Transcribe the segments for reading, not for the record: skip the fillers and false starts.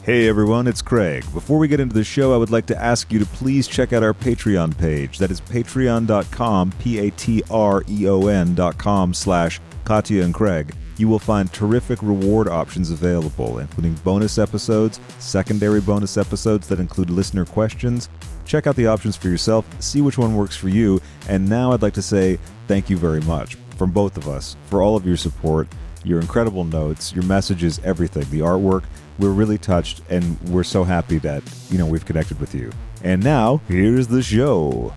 Hey everyone, it's Craig. Before we get into the show, I would like to ask you to please check out our Patreon page. That is patreon.com, patreon.com/Katya and Craig. You will find terrific reward options available, including bonus episodes, secondary bonus episodes that include listener questions. Check out the options for yourself, see which one works for you, and now I'd like to say thank you very much from both of us for all of your support, your incredible notes, your messages, everything, the artwork. We're really touched, and we're so happy that, we've connected with you. And now, here's the show.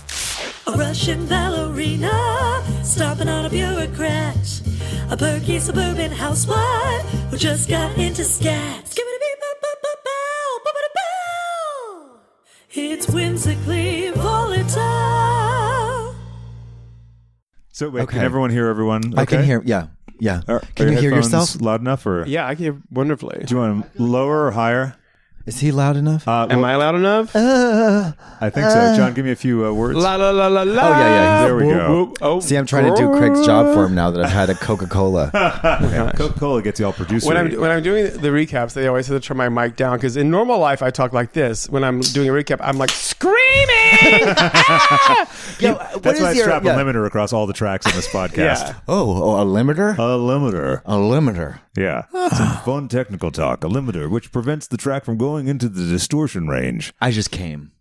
A Russian ballerina, stomping on a bureaucrat, a perky suburban housewife who just got into scat. It's whimsically volatile. So wait, Can everyone hear everyone? Okay? I can hear, yeah. Can you hear yourself? Loud enough, or? Yeah, I can hear wonderfully. Do you want them lower or higher? Is he loud enough? Am I loud enough? I think so. John, give me a few words. La la la la la. Oh, yeah. There we go. Oh, see, I'm trying to do Craig's job for him now that I've had a Coca-Cola. Coca-Cola gets you all producer. When I'm doing the recaps, they always have to turn my mic down, because in normal life I talk like this. When I'm doing a recap, I'm like screaming. That's why I strap a limiter across all the tracks in this podcast. Yeah. Oh, a limiter? A limiter. A limiter. Yeah. Some fun technical talk. A limiter, which prevents the track from going into the distortion range. I just came.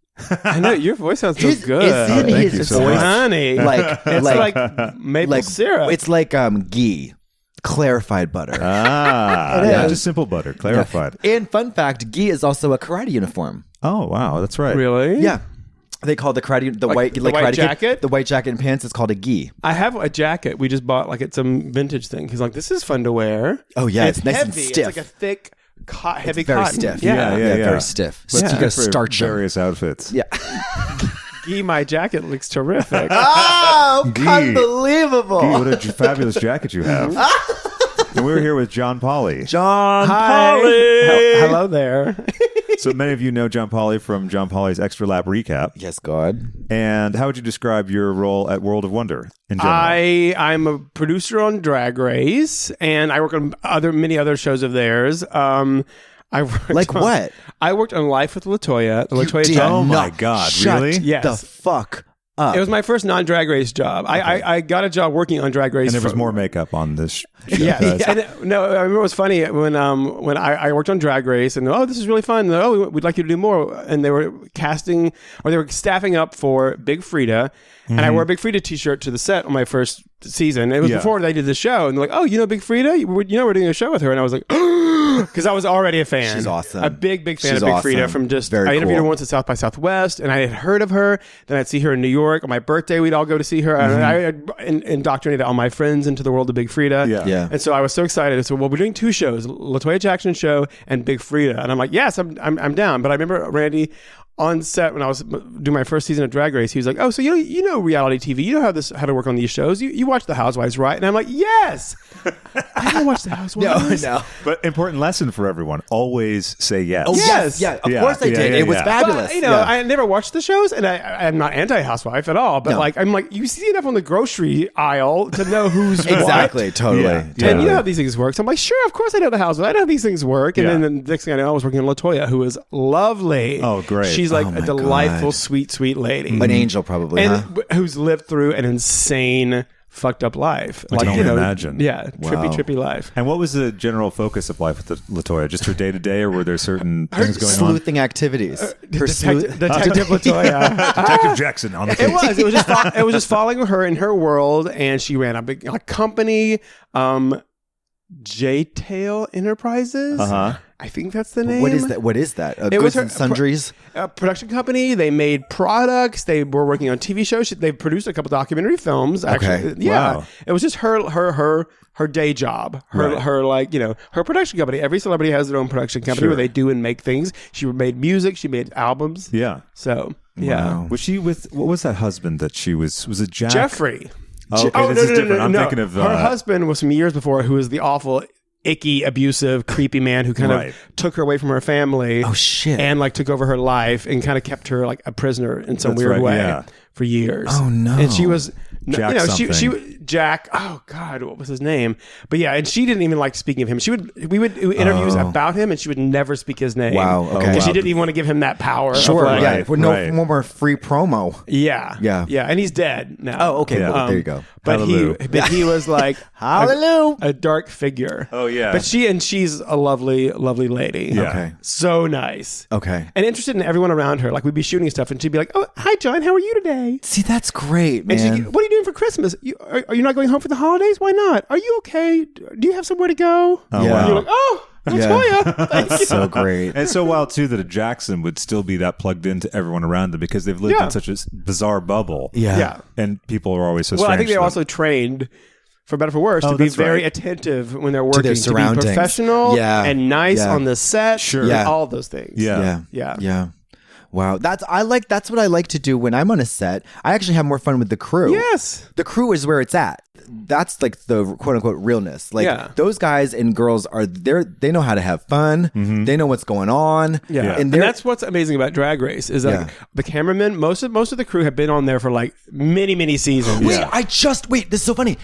I know, your voice sounds so good. Thank you so much. Honey. It's like maple syrup. It's like ghee. Clarified butter. Yeah, just simple butter. Clarified. Yeah. And fun fact, ghee is also a karate uniform. Oh, wow. That's right. Really? Yeah. They call the karate white jacket. The white jacket and pants is called a gi. I have a jacket we just bought at some vintage thing. He's like, this is fun to wear. Oh yeah, it's nice heavy. and stiff. It's like a thick, heavy very cotton. stiff. Yeah, very stiff. So you gotta starch them. Various outfits. Yeah. Gee, my jacket looks terrific. Oh, unbelievable! Gee, what a fabulous jacket you have. And we were here with John Pauly. John Hi. Pauly. Hello there. So many of you know John Pauly from John Pauly's Extra Lap Recap. Yes, God. And how would you describe your role at World of Wonder in general? I'm a producer on Drag Race, and I work on many other shows of theirs. I worked what? I worked on Life with Latoya. The Latoya job. Oh my God! Really? Yes. The fuck up. It was my first non-Drag Race job. Okay. I got a job working on Drag Race. And there was more makeup on this show. Yeah. I remember it was funny when I worked on Drag Race, and this is really fun. And, we'd like you to do more. And they were they were staffing up for Big Frida. And I wore a Big Frida t-shirt to the set on my first season. It was before they did the show. And they're like, Big Frida? We're doing a show with her. And I was like, because I was already a fan. She's awesome. A big fan of Big Frida from just, I interviewed her once at South by Southwest, and I had heard of her. Then I'd see her in New York. On my birthday, we'd all go to see her. And I had indoctrinated all my friends into the world of Big Frida. Yeah. And so I was so excited. So, we're doing two shows, Latoya Jackson show and Big Frida. And I'm like, yes, I'm down. But I remember Randy on set when I was doing my first season of Drag Race, he was like, "Oh, so you know reality TV, you know how to work on these shows. You watch The Housewives, right?" And I'm like, "Yes, I don't watch The Housewives." No. But important lesson for everyone: always say yes. Oh yes, yeah. Of course I did. It was fabulous. But, I never watched the shows, and I'm not anti-housewife at all. But I'm like, you see enough on the grocery aisle to know who's exactly, what. totally. Yeah. And you know how these things work. So I'm like, sure, of course I know The Housewives. I know how these things work. And then the next thing I know, I was working on Latoya, who is lovely. Oh, great. She's like a delightful, God. sweet lady. An angel, probably, and who's lived through an insane, fucked up life. I can imagine. Yeah, Wow. trippy life. And what was the general focus of Life with Latoya? Just her day to day, or were there certain things going on? Sleuthing activities. Detective Latoya. Detective Jackson on the case. It was just following her in her world, and she ran a big company, J-Tail Enterprises. I think that's the name. What is that? Goods and Sundries? A production company. They made products. They were working on TV shows. They produced a couple documentary films. Actually, Okay. Yeah. Wow. It was just her day job. Her production company. Every celebrity has their own production company where they do and make things. She made music. She made albums. Yeah. So yeah. Wow. Was she with? What was that husband that she was? Was it Jack? Jeffrey. Oh, okay, this is different. I'm thinking of her husband was some years before, who was the awful, icky, abusive, creepy man who kind of took her away from her family. Oh shit! And took over her life and kind of kept her like a prisoner in some weird way. Yeah. for years. Oh, no. And she was Jack she Jack. Oh God, what was his name? But yeah, and she didn't even like speaking of him. We would do interviews about him, and she would never speak his name. Wow. Okay. Because she didn't even want to give him that power. Sure. Of like, Yeah. For no more free promo. Yeah. Yeah. Yeah. And he's dead now. Oh, okay. Yeah. Well, there you go. But he was like Hallelujah. a dark figure. Oh, yeah. But she's a lovely, lovely lady. Yeah. Okay. So nice. Okay. And interested in everyone around her. Like we'd be shooting stuff, and she'd be like, "Oh, hi, John. How are you today?" See, that's great, man. And what are you doing for Christmas? Are you not going home for the holidays? Why not? Are you okay? Do you have somewhere to go? Oh, Yeah. wow. And you're like, oh, Latoya. Thank you. So great. And so wild too that a Jackson would still be that plugged into everyone around them because they've lived in such a bizarre bubble. Yeah. Yeah. And people are always so Well, strange. I think they're to them. also trained, for better or for worse, to be that's very right. attentive when they're working, their to be surroundings. professional Yeah. and nice Yeah. on the set. Sure. and Yeah. all those things. Yeah. Yeah. Wow, that's what I like to do when I'm on a set. I actually have more fun with the crew. Yes. The crew is where it's at. That's like the quote unquote realness. Like those guys and girls they know how to have fun. They know what's going on. Yeah. And that's what's amazing about Drag Race is that the cameramen, most of the crew have been on there for like many, many seasons. Wait, this is so funny.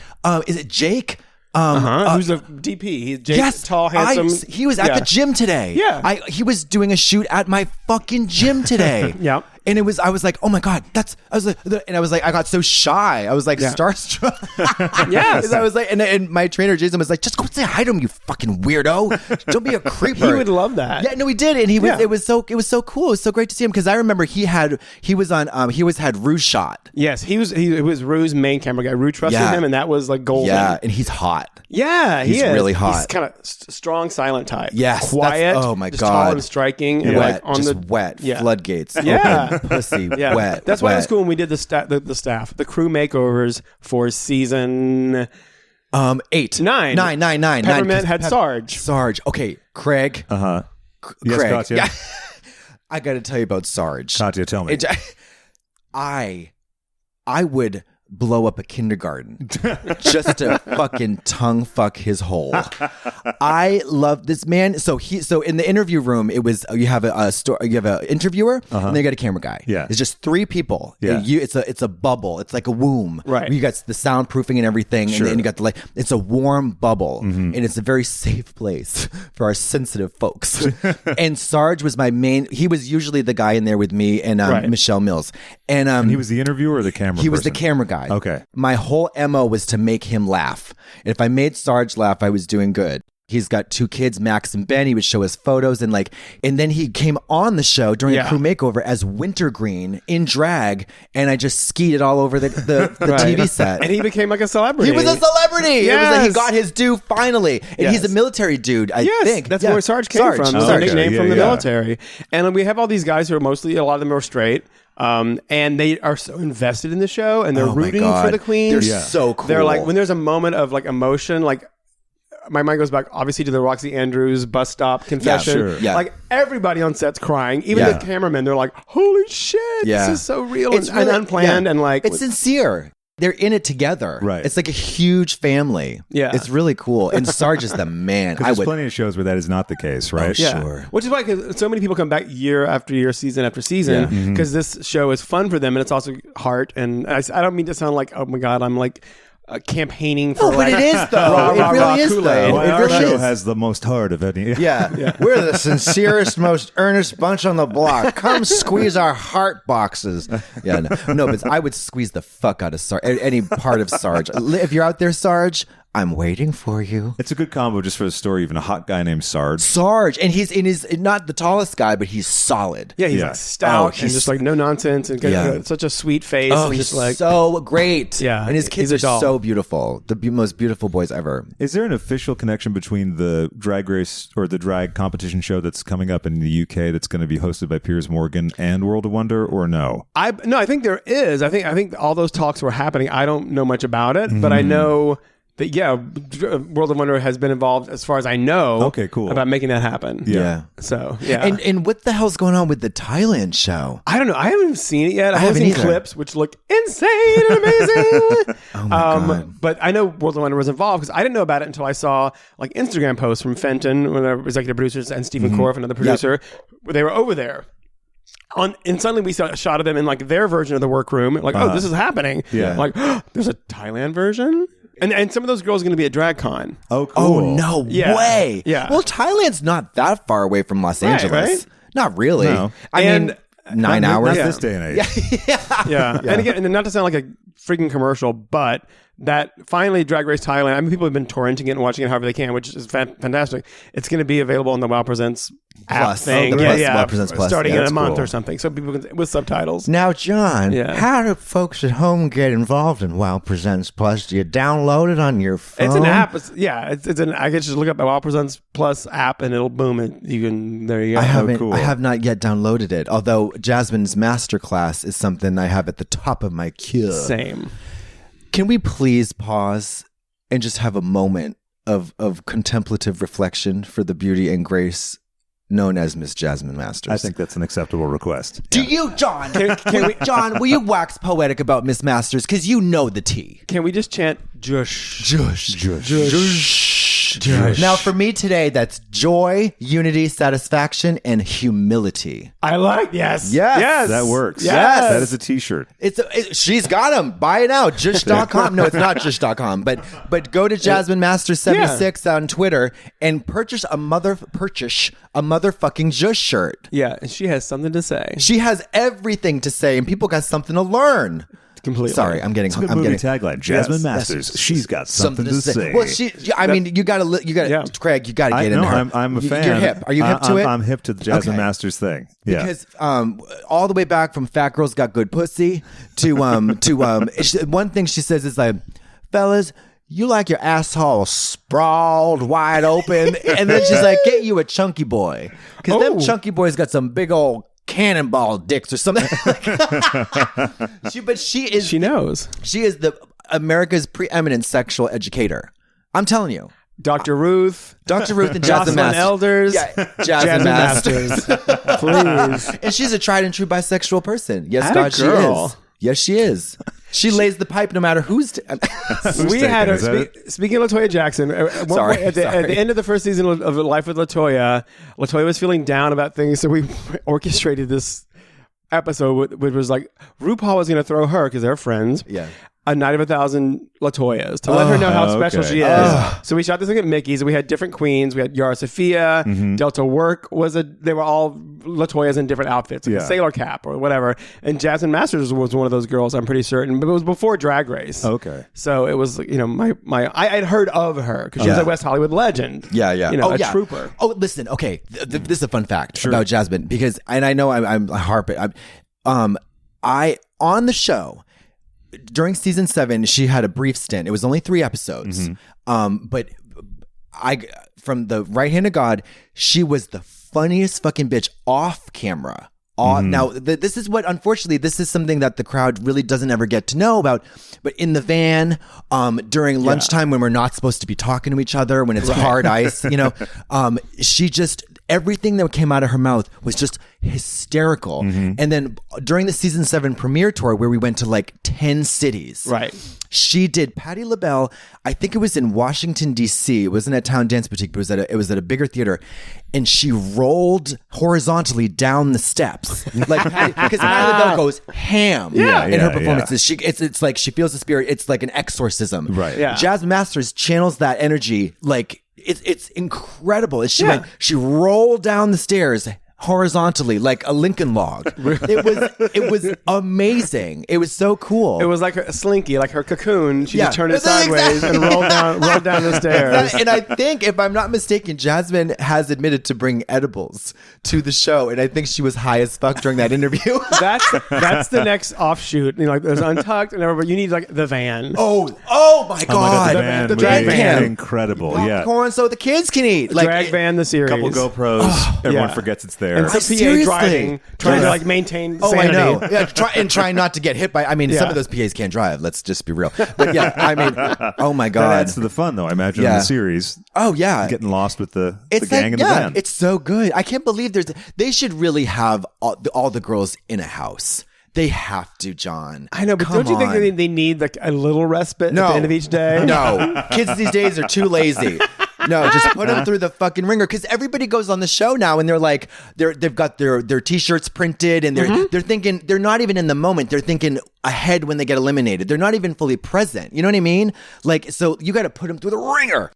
Is it Jake? Who's the DP? He's Jake, tall, handsome. He was at the gym today. Yeah. He was doing a shoot at my fucking gym today. Yeah. And I was like, oh my God, I got so shy. I was like starstruck. Yes. I was like, and my trainer Jason was like, just go say hi to him, you fucking weirdo. Don't be a creeper. He would love that. Yeah, no, he did, and it was so cool. It was so great to see him because I remember he had Rouge shot. Yes, he was Rue's main camera guy. Rue trusted him, and that was like golden. Yeah, and he's hot. Yeah, he's really hot. He's kind of strong, silent type. Yes, quiet. Oh my just God, tall and striking, and wet, like on just the wet floodgates. Yeah. Open, pussy, yeah. wet. That's why it was wet. cool when we did the crew makeovers for season 8, 9. Peppermint had Sarge. Okay, Craig. Yes, Craig. Katya. Yeah. I got to tell you about Sarge. Katya, tell me. I would blow up a kindergarten just to fucking tongue fuck his hole. I love this man. So in the interview room, it was you have an interviewer and then you got a camera guy. Yeah, it's just 3 people. Yeah, it's a bubble. It's like a womb. Right. You got the soundproofing and everything, and then you got the light. It's a warm bubble, and it's a very safe place for our sensitive folks. And Sarge was my main. He was usually the guy in there with me and Michelle Mills, and he was the interviewer or the camera. He was the camera guy. Okay. My whole MO was to make him laugh. And if I made Sarge laugh, I was doing good. He's got 2 kids, Max and Ben. He would show us photos and then he came on the show during a crew makeover as Wintergreen in drag, and I just skied it all over the TV set. And he became like a celebrity. He was a celebrity. Yes. It was like he got his due finally. And he's a military dude, I think. That's where Sarge came from. It's a nickname from the military. And we have all these guys who are a lot of them are straight. And they are so invested in the show, and they're rooting for the queen. They're so cool. They're like, when there's a moment of like emotion, like my mind goes back obviously to the Roxy Andrews bus stop confession. Like everybody on set's crying, even the cameramen. They're like, "Holy shit, this is so real and unplanned and like it's sincere." They're in it together. Right. It's like a huge family. Yeah. It's really cool. And Sarge is the man. There's plenty of shows where that is not the case, right? Oh, sure. Which is why so many people come back year after year, season after season, because this show is fun for them, and it's also heart. And I don't mean to sound like, oh my God, I'm like campaigning for but it is though. It really is though. Well, It our really show is. has the most heart of any. Yeah. We're the sincerest, most earnest bunch on the block. Come squeeze our heart boxes. Yeah, no, but I would squeeze the fuck out of Sarge, any part of Sarge. If you're out there, Sarge, I'm waiting for you. It's a good combo just for the story. Even a hot guy named Sarge, and he's not the tallest guy, but he's solid. Yeah, he's like stout and just like no nonsense and such a sweet face. Oh, and he's just like so great. Yeah, and his kids are so beautiful. The most beautiful boys ever. Is there an official connection between the drag race or the drag competition show that's coming up in the UK that's going to be hosted by Piers Morgan and World of Wonder, or no? I think there is. I think all those talks were happening. I don't know much about it, but I know that World of Wonder has been involved, as far as I know. Okay, cool. About making that happen. Yeah. So yeah. And what the hell's going on with the Thailand show? I don't know. I haven't even seen it yet. I haven't haven't seen either. clips, which look insane and amazing. Oh my God. But I know World of Wonder was involved because I didn't know about it until I saw like Instagram posts from Fenton, one of the executive producers, and Stephen Korff, another producer. They were over there. And suddenly we saw a shot of them in like their version of the workroom. Like, oh, this is happening. Yeah. Like, there's a Thailand version. And some of those girls are going to be at DragCon. Oh, cool. Oh, no way. Yeah. Well, Thailand's not that far away from Los Angeles. Right? Not really. No. I mean, 9 hours. Not this day and age. Yeah. And again, and not to sound like a freaking commercial, but that finally Drag Race Thailand, I mean, people have been torrenting it and watching it however they can, which is fantastic. It's going to be available on the WoW Presents app Plus. thing. Oh, the Plus, WoW Presents Plus. Starting in a that's month cool. or something. So people can, with subtitles. Now, John, Yeah. how do folks at home get involved in WoW Presents Plus? Do you download it on your phone? It's an app. It's an. I can just look up the WoW Presents Plus app and it'll boom. And you can. There you go. cool. I have not yet downloaded it. Although Jasmine's masterclass is something I have at the top of my queue. Same. Can we please pause and just have a moment of contemplative reflection for the beauty and grace known as Miss Jasmine Masters? I think that's an acceptable request. Do you, John? John, will you wax poetic about Miss Masters? Because you know the tea. Can we just chant Jush? Jush. Now, for me today, that's joy, unity, satisfaction, and humility. I like. Yes. That works. Yes. That is a t-shirt. She's got them. Buy it now. Jush.com. No, it's not Jush.com. But go to Jasmine Masters 76 on Twitter and purchase a motherfucking Jush shirt. Yeah. And she has something to say. She has everything to say, and people got something to learn. Completely. Sorry, I'm getting. It's a good I'm movie getting tagline. Jasmine Yes. Masters. She's got something to say. Well, I mean, you got to. Yeah. Craig, you got to get in her. I'm a fan. You're hip. Are you hip to it? I'm hip to the Jasmine Okay. Masters thing. Yeah. Because all the way back from Fat Girls Got Good Pussy to one thing she says is like, fellas, you like your asshole sprawled wide open, and then she's like, get you a chunky boy, because them chunky boys got some big old cannonball dicks or something. She knows. She is America's preeminent sexual educator. I'm telling you. Dr. Ruth And Jasmine Jocelyn Masters. Elders. Yeah, Jasmine Masters. Please. And she's a tried and true bisexual person. Yes, Atta God, she girl. is. Yes, she is. She lays the pipe no matter who's. We had Is that her. it? Speaking of Latoya Jackson, at one Sorry, point, at the end of the first season of Life with Latoya was feeling down about things, so we orchestrated this episode, which was like RuPaul was going to throw her because they're friends. Yeah. A night of 1,000 Latoyas to let her know how special okay. she is. So we shot this thing at Mickey's. We had different queens. We had Yara Sophia, Delta Work they were all Latoyas in different outfits, like a sailor cap or whatever. And Jasmine Masters was one of those girls, I'm pretty certain, but it was before Drag Race. Okay. So it was, I had heard of her because she was a West Hollywood legend. Yeah. A trooper. Oh, listen. Okay, this is a fun fact about Jasmine because, and I know I'm harping. I on the show. During season 7, she had a brief stint. It was only 3 episodes. But from the right hand of God, she was the funniest fucking bitch off camera. Now, this is unfortunately, this is something that the crowd really doesn't ever get to know about. But in the van, during lunchtime when we're not supposed to be talking to each other, when it's hard ice, she just, everything that came out of her mouth was just hysterical. And then during the season 7 premiere tour, where we went to like 10 cities, Right. she did Patti LaBelle. I think it was in Washington D.C. It wasn't at Town Dance Boutique, but it was at a bigger theater, and she rolled horizontally down the steps, like because Patti LaBelle goes ham in her performances. It's like she feels the spirit. It's like an exorcism. Right. Yeah. Jasmine Masters channels that energy like it's incredible. She rolled down the stairs horizontally like a Lincoln log. It was amazing. It was so cool. It was like a slinky, like her cocoon. She Yeah. just turned it sideways and rolled down the stairs. And I think, if I'm not mistaken, Jasmine has admitted to bring edibles to the show, and I think she was high as fuck during that interview. That's the next offshoot. Like there's Untucked and everybody. You need like the van. Oh my god, the van the would drag be van. incredible. popcorn so the kids can eat. Drag Van the series. Couple GoPros. Everyone yeah. forgets it's there. And it's a PA Seriously? driving, trying to Yes. like maintain Oh, sanity. I know. Yeah, trying not to get hit by. I mean, some Yeah. of those PAs can't drive. Let's just be real. But yeah, I mean, oh my That god. adds to the fun, though. I imagine in Yeah. the series, Oh yeah, getting lost with the it's gang in the van. It's so good. I can't believe they should really have all the girls in a house. They have to, John. I know, but Come don't you think on. they need like a little respite at the end of each day? No, kids these days are too lazy. No, just put them through the fucking ringer. Because everybody goes on the show now and they're like, they've got their t-shirts printed and they're thinking, they're not even in the moment. They're thinking ahead when they get eliminated. They're not even fully present. You know what I mean? Like, so you got to put them through the ringer.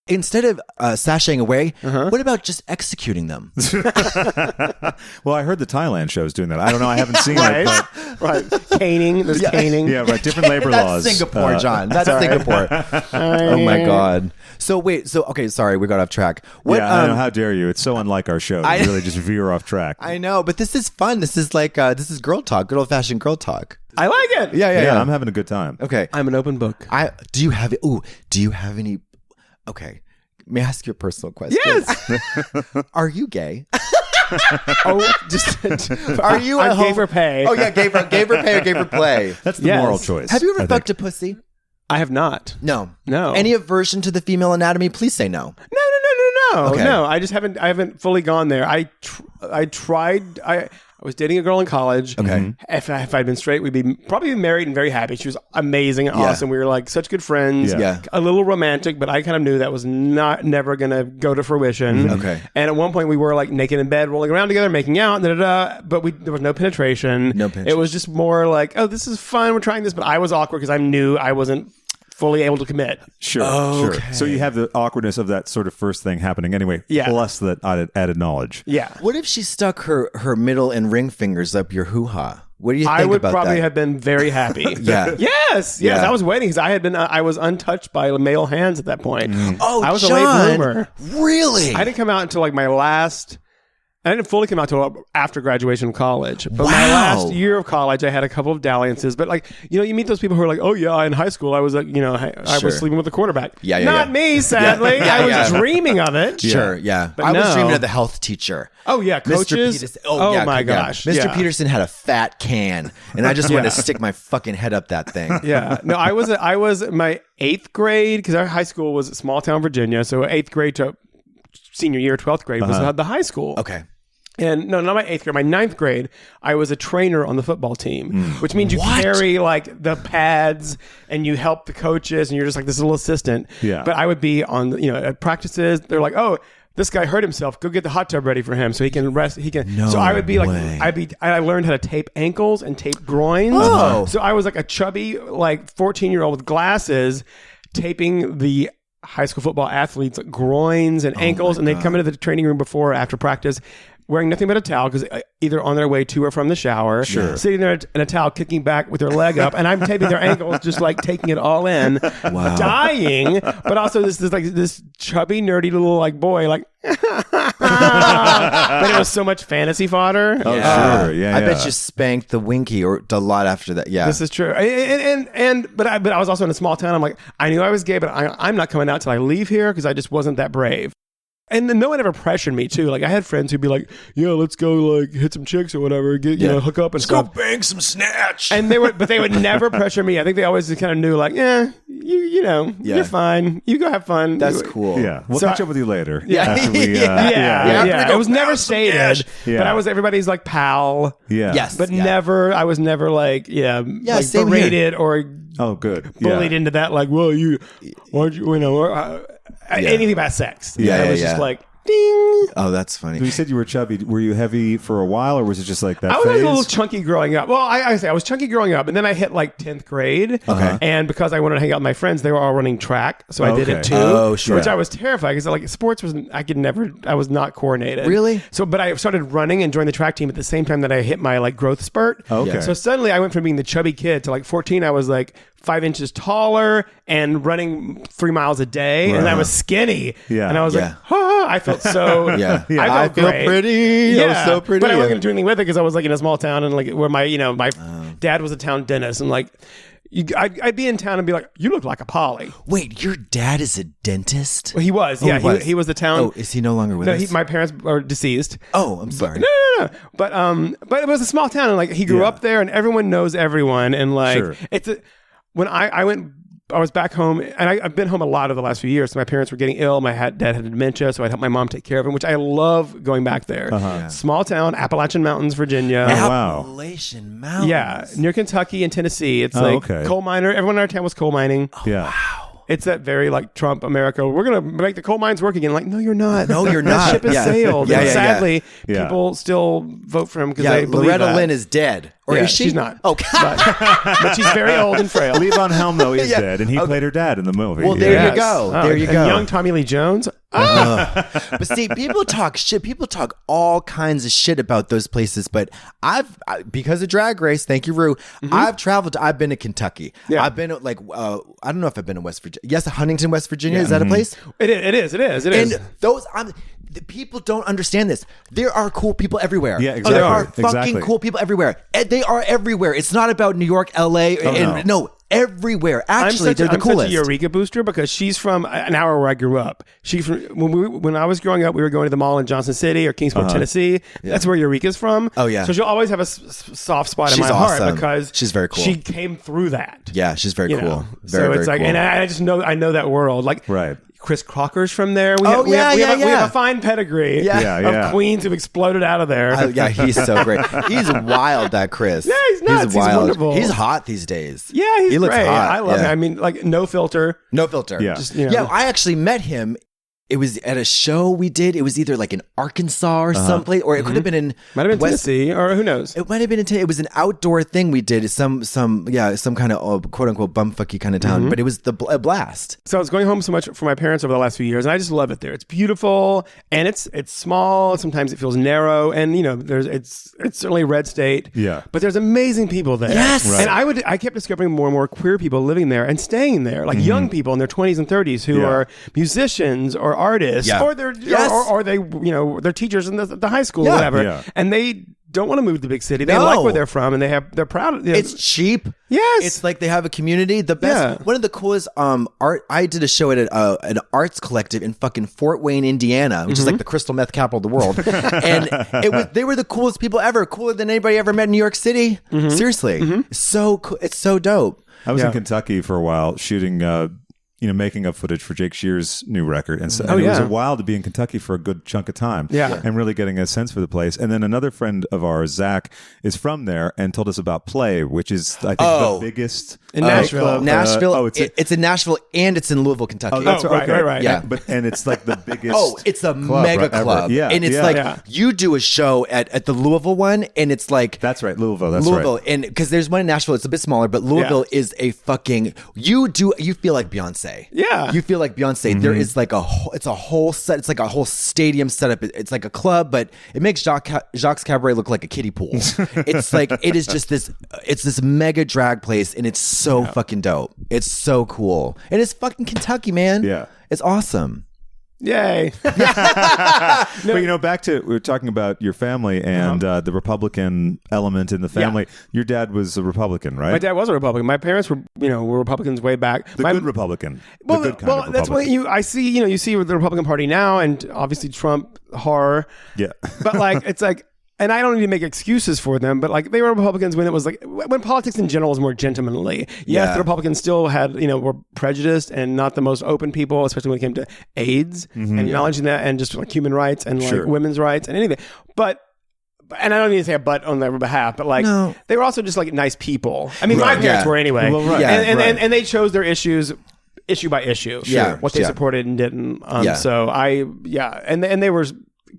Instead of sashaying away, what about just executing them? Well, I heard the Thailand show is doing that. I don't know. I haven't seen it. But... Right. Caning. There's caning. Yeah, right. Different labor laws. That's Singapore, John. That's Singapore. Oh, my God. So, wait. So, okay, sorry. We got off track. What, I know. How dare you? It's so unlike our show to really just veer off track. I know, but this is fun. This is like, this is girl talk, good old-fashioned girl talk. I like it. Yeah. I'm having a good time. Okay. I'm an open book. Do you have any... Okay. May I ask you a personal question? Yes. Are you gay? Are you gay for pay? Oh, yeah, gay for pay or gay for play. That's the moral choice. Have you ever fucked a pussy? I have not. No. Any aversion to the female anatomy? Please say no. No. Okay. No, I haven't fully gone there. I tried. I was dating a girl in college. Okay. If I'd been straight, we'd be probably married and very happy. She was amazing and awesome. We were like such good friends. Yeah. A little romantic, but I kind of knew that was never going to go to fruition. Okay. And at one point we were like naked in bed, rolling around together, making out, but there was no penetration. It was just more like, oh, this is fun. We're trying this. But I was awkward because I knew I wasn't fully able to commit. Sure. So you have the awkwardness of that sort of first thing happening anyway, plus that added knowledge. Yeah. What if she stuck her middle and ring fingers up your hoo-ha? What do you think about that? I would probably have been very happy. Yeah. Yes. I was waiting because I was untouched by male hands at that point. Oh, I was John, a late bloomer. Really? I didn't come out until like I didn't fully come out until after graduation of college. But my last year of college, I had a couple of dalliances. But like, you meet those people who are like, oh yeah, in high school, I was like, I was sleeping with a quarterback. Not me, sadly. I was dreaming of it. Sure, yeah. But I was dreaming of the health teacher. Oh yeah, coaches. Mr. Peterson. Oh my gosh. Mr. Peterson had a fat can, and I just wanted to stick my fucking head up that thing. Yeah. No, I was my 8th grade, because our high school was small town Virginia. So 8th grade to senior year, 12th grade was the high school. Okay. And no, not my 8th grade, my 9th grade, I was a trainer on the football team, which means you carry like the pads and you help the coaches and you're just like this little assistant. Yeah. But I would be on, at practices. They're like, oh, this guy hurt himself. Go get the hot tub ready for him so he can rest. So I would be like, I learned how to tape ankles and tape groins. Oh. So I was like a chubby, like 14-year-old with glasses taping the high school football athletes' groins and ankles. And they'd come into the training room before or after practice wearing nothing but a towel because either on their way to or from the shower, sitting there in a towel, kicking back with their leg up, and I'm taping their ankles, just like taking it all in, dying. But also this chubby, nerdy little like boy, like, but it was so much fantasy fodder. Oh, sure, yeah. I bet you spanked the Winky or a lot after that. Yeah, this is true. But I was also in a small town. I'm like, I knew I was gay, but I'm not coming out till I leave here because I just wasn't that brave. And then no one ever pressured me too. Like I had friends who'd be like, "Yeah, let's go like hit some chicks or whatever, hook up and stuff. Go bang some snatch." And they would never pressure me. I think they always kind of knew, like, you're fine. You go have fun. That's cool. Yeah, we'll catch up with you later. Yeah, after we, It was never stated, but I was everybody's like pal. Yeah, yes, but never. I was never like like berated or bullied into that. Like, well, anything about sex. It was just like, ding. Oh, that's funny. So you said you were chubby. Were you heavy for a while, or was it just like that? I was phase? a little chunky growing up. Well, I was chunky growing up, and then I hit like 10th grade. Okay. And because I wanted to hang out with my friends, they were all running track, so I did it too. Oh, sure. Which I was terrified because like sports I was not coordinated. Really? So, but I started running and joined the track team at the same time that I hit my like growth spurt. Okay. So suddenly I went from being the chubby kid to like 14. I was like 5 inches taller and running 3 miles a day, and I was skinny. Yeah. And I was like, I felt so. I feel great. Pretty. I was so pretty. But I wasn't going to do anything with it because I was like in a small town and like where my dad was a town dentist, and like I'd be in town and be like, "You look like a Polly." Wait, your dad is a dentist? Well, he was. Oh, yeah, he was the town. Oh, is he no longer with us? My parents are deceased. Oh, I'm sorry. No. But it was a small town, and like he grew up there, and everyone knows everyone, and like when I was back home, and I've been home a lot over the last few years. So my parents were getting ill. My dad had dementia, so I'd help my mom take care of him, which I love going back there. Small town, Appalachian Mountains, Virginia. Appalachian Mountains. Yeah, near Kentucky and Tennessee. It's coal miner. Everyone in our town was coal mining. Yeah. Wow. It's that very like Trump America. We're gonna make the coal mines work again. Like, no, you're not. No, you're not. That ship has sailed. Yeah, And yeah, sadly, people still vote for him because they believe Loretta that. Lynn is dead. Or is she? She's not. Oh, but she's very old and frail. Levon Helm, though, is dead, and he played her dad in the movie. Well, there you go. There you go. And young Tommy Lee Jones. But see, people talk shit. People talk all kinds of shit about those places. But because of Drag Race, thank you, Rue. I've traveled. I've been to Kentucky. Yeah. I've been to, like, I don't know if I've been to West Virginia. Yes, Huntington, West Virginia. Is that a place? It is. And those, the people don't understand this. There are cool people everywhere. Yeah, exactly. There are fucking cool people everywhere. And they are everywhere. It's not about New York, LA, no, everywhere. Actually, they're the coolest. I'm such a Eureka booster because she's from an hour where I grew up. She's from when I was growing up, we were going to the mall in Johnson City or Kingsport, Tennessee. That's where Eureka's from. Oh yeah. So she'll always have a soft spot in my heart because she's very cool. She came through that. Yeah, she's very cool. So it's like, and I just know I know that world. Like, right. Chris Crocker's from there. We we have a fine pedigree of queens who've exploded out of there. Yeah, he's so great. He's wild, that Chris. Yeah, he's nuts. He's wild. He's wonderful. He's hot these days. Yeah, he looks great. Hot. I love him. I mean, like, no filter. No filter. Yeah. Just, I actually met him. It was at a show we did. It was either like in Arkansas or someplace, or it could have been in might have been Tennessee, or who knows? It might have been in Tennessee. It was an outdoor thing we did. Some kind of quote unquote bumfucky kind of town, but it was a blast. So I was going home so much for my parents over the last few years, and I just love it there. It's beautiful, and it's small. Sometimes it feels narrow, and it's certainly a red state. Yeah, but there's amazing people there. Yes, right. And I kept discovering more and more queer people living there and staying there, like young people in their 20s and 30s who are musicians or artists, or they're or they they're teachers in the high school or whatever, and they don't want to move to the big city. They like where they're from, and they're proud of it. It's cheap. Yes, it's like they have a community. The best, one of the coolest art. I did a show at an arts collective in fucking Fort Wayne, Indiana, which is like the crystal meth capital of the world. And they were the coolest people ever, cooler than anybody ever met in New York City. Seriously, it's so cool. It's so dope. I was in Kentucky for a while shooting. Making up footage for Jake Shear's new record. And so it was a while to be in Kentucky for a good chunk of time. Yeah. And really getting a sense for the place. And then another friend of ours, Zach, is from there and told us about Play, which is, I think, the biggest in Nashville. Nashville. It's in Nashville and it's in Louisville, Kentucky. Oh, that's right. Yeah. And it's like the biggest. It's a mega club. Yeah. And it's you do a show at the Louisville one, and it's like. That's right. Louisville. Right. And because there's one in Nashville, it's a bit smaller, but Louisville is a fucking. You feel like Beyonce. Yeah. You feel like Beyonce. There is like it's a whole set. It's like a whole stadium setup. It's like a club, but it makes Jacques Cabaret look like a kiddie pool. It's like, it is just this, it's this mega drag place, and it's so fucking dope. It's so cool. And it's fucking Kentucky, man. Yeah. It's awesome. Yay. But back to, we were talking about your family and the Republican element in the family. Your dad was a Republican, right? My dad was a Republican. My parents were Republicans way back. The good Republican. Well, the good kind of Republican. That's what you see with the Republican Party now, and obviously Trump horror. Yeah. But like, it's like, and I don't need to make excuses for them, but like, they were Republicans when it was like, when politics in general was more gentlemanly. Yes, the Republicans still had, were prejudiced and not the most open people, especially when it came to AIDS and acknowledging that, and just like human rights and like women's rights and anything. And I don't need to say a but on their behalf, but like, they were also just like nice people. I mean, my parents were anyway. Well, right. And they chose their issues issue by issue. What they supported and didn't. So and they were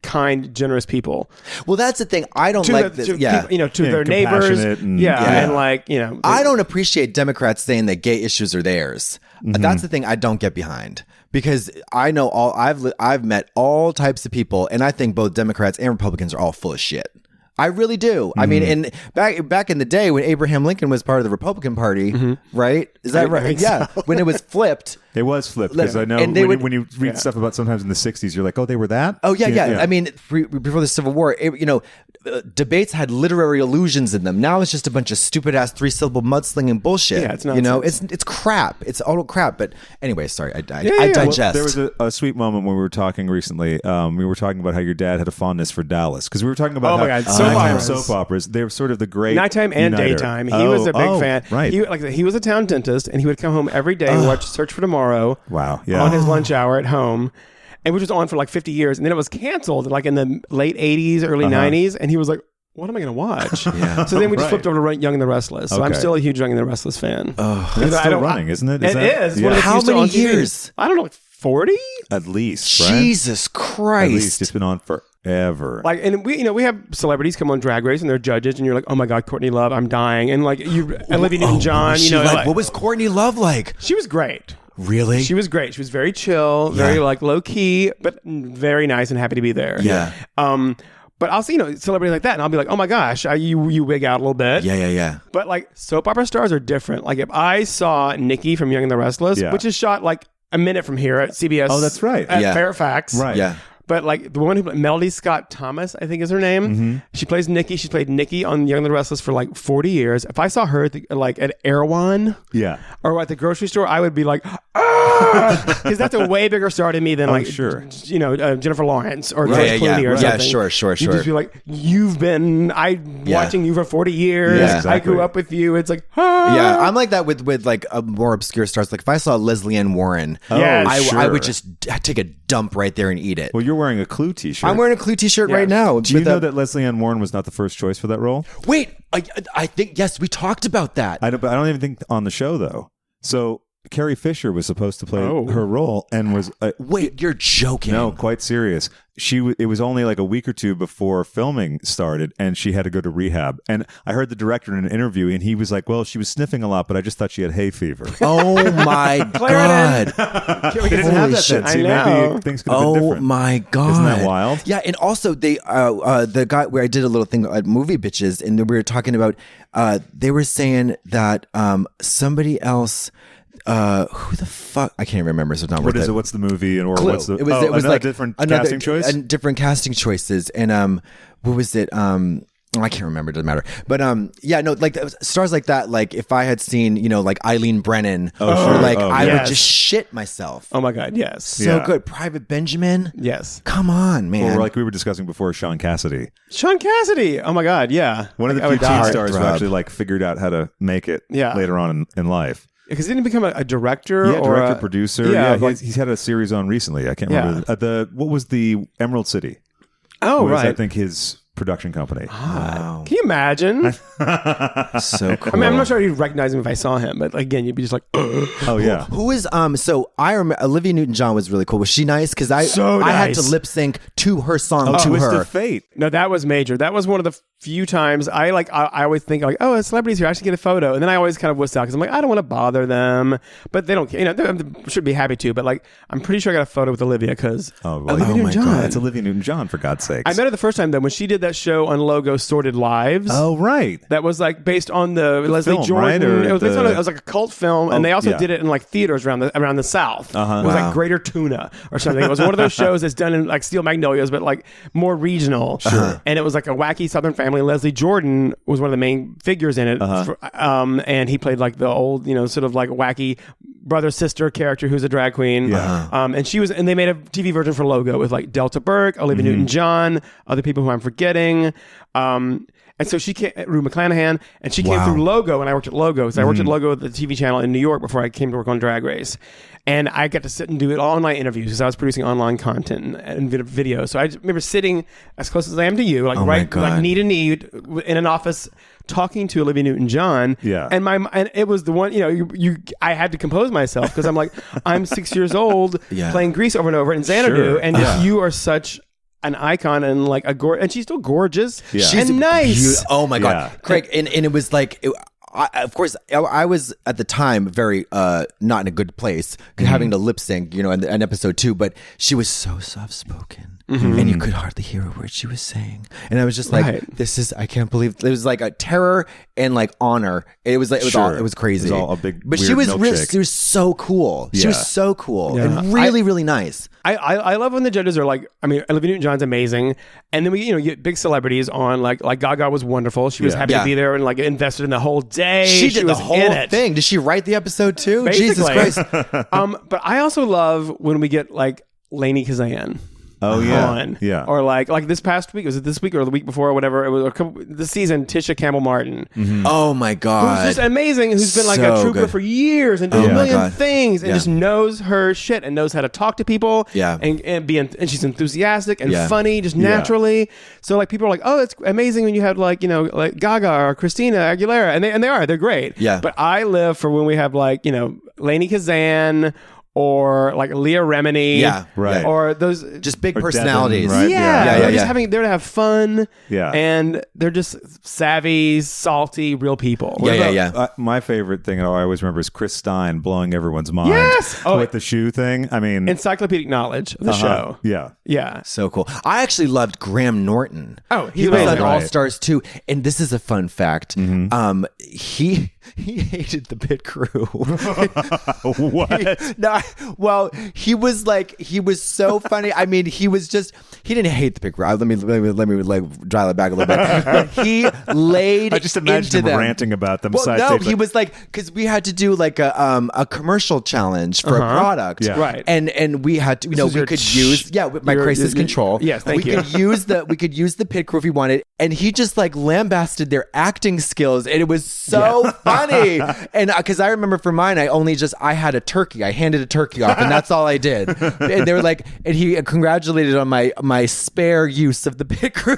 kind, generous people. Well, that's the thing. I don't like this. To their neighbors. And like, I don't appreciate Democrats saying that gay issues are theirs. That's the thing I don't get behind, because I know I've met all types of people, and I think both Democrats and Republicans are all full of shit. I really do. I mean, and back in the day when Abraham Lincoln was part of the Republican Party, right? Is that right? Yeah. So. When it was flipped. It was flipped, because I know when you read stuff about sometimes in the 60s, you're like, oh, they were that? Oh, yeah. I mean, before the Civil War, debates had literary allusions in them. Now it's just a bunch of stupid-ass three-syllable mudslinging bullshit. Yeah, it's nonsense. It's crap. It's all crap. But anyway, sorry, I digest. Well, there was a sweet moment when we were talking recently. We were talking about how your dad had a fondness for Dallas, because we were talking about nighttime soap operas. They were sort of the great nighttime and uniter. Daytime. He was a big fan. Right. He was a town dentist, and he would come home every day and watch Search for Tomorrow. Wow. Yeah. On his lunch hour at home, and which was on for like 50 years, and then it was canceled like in the late 80s, early 90s, and he was like, what am I going to watch? So then we just flipped over to Young and the Restless. So I'm still a huge Young and the Restless fan. It's still running, isn't it? It is. Yeah. How many years? I don't know, like 40? At least, right? Jesus Christ. At least it's been on forever. Like, and we have celebrities come on Drag Race and they're judges, and you're like, oh my God, Courtney Love, I'm dying. And like Olivia Newton-John, what was Courtney Love like? She was great. Really? She was great. She was very chill, very like low key, but very nice and happy to be there. Yeah. But I'll see, celebrities like that, and I'll be like, oh my gosh, you wig out a little bit. Yeah. But like soap opera stars are different. Like if I saw Nikki from Young and the Restless, which is shot like a minute from here at CBS. Oh, that's right. At Fairfax. Right. Yeah. But like the one who Melody Scott Thomas, I think is her name. She plays Nikki. She's played Nikki on Young and the Restless for like 40 years. If I saw her like at Erewhon, or at the grocery store, I would be like, because that's a way bigger star to me than Jennifer Lawrence or George Clooney or something. Yeah, sure. You just be like, you've been watching you for 40 years. Yeah, exactly. I grew up with you. It's like, yeah, I'm like that with like more obscure stars. Like if I saw Leslie Ann Warren, I would just take a dump right there and eat it. Well, you're wearing a Clue t-shirt. I'm wearing a Clue t-shirt right now. Do you know that Leslie Ann Warren was not the first choice for that role? Wait, I think, yes, we talked about that. I don't even think on the show, though. So Carrie Fisher was supposed to play her role and was... Wait, you're joking. No, quite serious. It was only like a week or two before filming started, and she had to go to rehab. And I heard the director in an interview, and he was like, well, she was sniffing a lot, but I just thought she had hay fever. Oh, my God. We didn't have that shit. See, maybe things could have been different. Oh, my God. Isn't that wild? Yeah, and also, the guy where I did a little thing at Movie Bitches, and we were talking about, they were saying that somebody else... who the fuck? I can't remember. So it's not worth it. What is it? What's the movie? And or Clue. what's the? It was like different casting choice. Different casting choices. And what was it? I can't remember. It doesn't matter. But like stars like that. Like if I had seen, like Eileen Brennan, I would just shit myself. Oh my God, yes, so good. Private Benjamin. Yes, come on, man. Or like we were discussing before, Sean Cassidy. Oh my God, yeah. One of the few teen stars who actually like figured out how to make it later on in life. Because didn't he become a director or director, producer? Yeah, he's had a series on recently. I can't remember what was the Emerald City? Oh, right. I think his production company. Wow. Can you imagine? So cool. I mean, I'm not sure you'd recognize him if I saw him, but again, you'd be just like, oh yeah. Who is so I remember Olivia Newton-John was really cool. Was she nice? Because I had to lip sync to her song to Twist her. of Fate. No, that was major. That was one of the few times I always think like, oh, a celebrity's here, I should get a photo, and then I always kind of wuss out because I'm like, I don't want to bother them, but they don't. They should be happy to. But like, I'm pretty sure I got a photo with Olivia because Olivia Newton-John. It's Olivia Newton-John, for God's sakes. I met her the first time though when she did that show on Logo, Sordid Lives. Oh right, that was like based on the Leslie film, Jordan. Right? It was based on it was like a cult film, and they also did it in like theaters around the South. It was like Greater Tuna or something. It was one of those shows that's done in like Steel Magnolias, but like more regional. Sure. And it was like a wacky Southern family. Leslie Jordan was one of the main figures in it, and he played like the old, sort of like wacky brother sister character who's a drag queen. And she was, and they made a TV version for Logo with like Delta Burke, Olivia Newton-John, other people who I'm forgetting. And so she came, Rue McClanahan, and she came through Logo, and I worked at Logo. So I worked at Logo at the TV channel in New York before I came to work on Drag Race. And I got to sit and do it all online interviews because I was producing online content and video. So I just remember sitting as close as I am to you, like like knee to knee in an office talking to Olivia Newton-John. Yeah. And it was the one, I had to compose myself because I'm like, I'm 6 years old playing Grease over and over in Xanadu, and you are such an icon and like and she's still gorgeous and nice. Oh my God, Craig, and it was like. Of course, I was at the time very not in a good place, having to lip sync, in episode 2. But she was so soft spoken, and you could hardly hear a word she was saying. And I was just like, I can't believe it was like a terror and like honor. It was like it was crazy. It was all a big. But weird she was milkshake. she was so cool. She was so cool and really really nice. I love when the judges are like, I mean, Olivia Newton-John's amazing, and then we get big celebrities on like Gaga was wonderful. She was happy to be there and like invested in the whole day. She did the whole thing. Did she write the episode too? Basically. Jesus Christ. But I also love when we get like Lainey Kazan. Oh yeah, on. yeah. Or like this past week, was it this week or the week before or whatever? It was this season. Tisha Campbell Martin, Oh my God, who's just amazing. Who's been like So a trooper good. for years and doing a million God. things and just knows her shit and knows how to talk to people. Yeah. and she's enthusiastic and Yeah. funny just naturally. So like people are like, oh, it's amazing when you have like like Gaga or Christina Aguilera, and they're great. Yeah. But I live for when we have like Lainey Kazan. Or like Leah Remini, Yeah, right. Or those just big Or personalities. Devin, right? yeah, Yeah. just having there to have fun. Yeah. and they're just savvy, salty, real people. Yeah. My favorite thing I always remember is Chris Stein blowing everyone's mind. Yes! Oh, with the shoe thing. I mean, Encyclopedic knowledge of the show. yeah. Yeah. So cool. I actually loved Graham Norton. Oh, he was amazing. on All Right. Stars too. And this is a fun fact. He hated the pit crew. What? Well, he was so funny. I mean, he didn't hate the pit crew. Let me like dial it back a little bit. But he laid I just imagined into him them. ranting about them. Well, side no, stage, he was like, because we had to do like a commercial challenge for a product, Yeah. Right. And we had to, we is your could use my crisis control. Yes, thank you. We could use the pit crew if we wanted, and he just like lambasted their acting skills, and it was so funny. And because I remember for mine, I had a turkey. I handed a turkey off, and that's all I did. And they were like, and he congratulated on my spare use of the pit crew.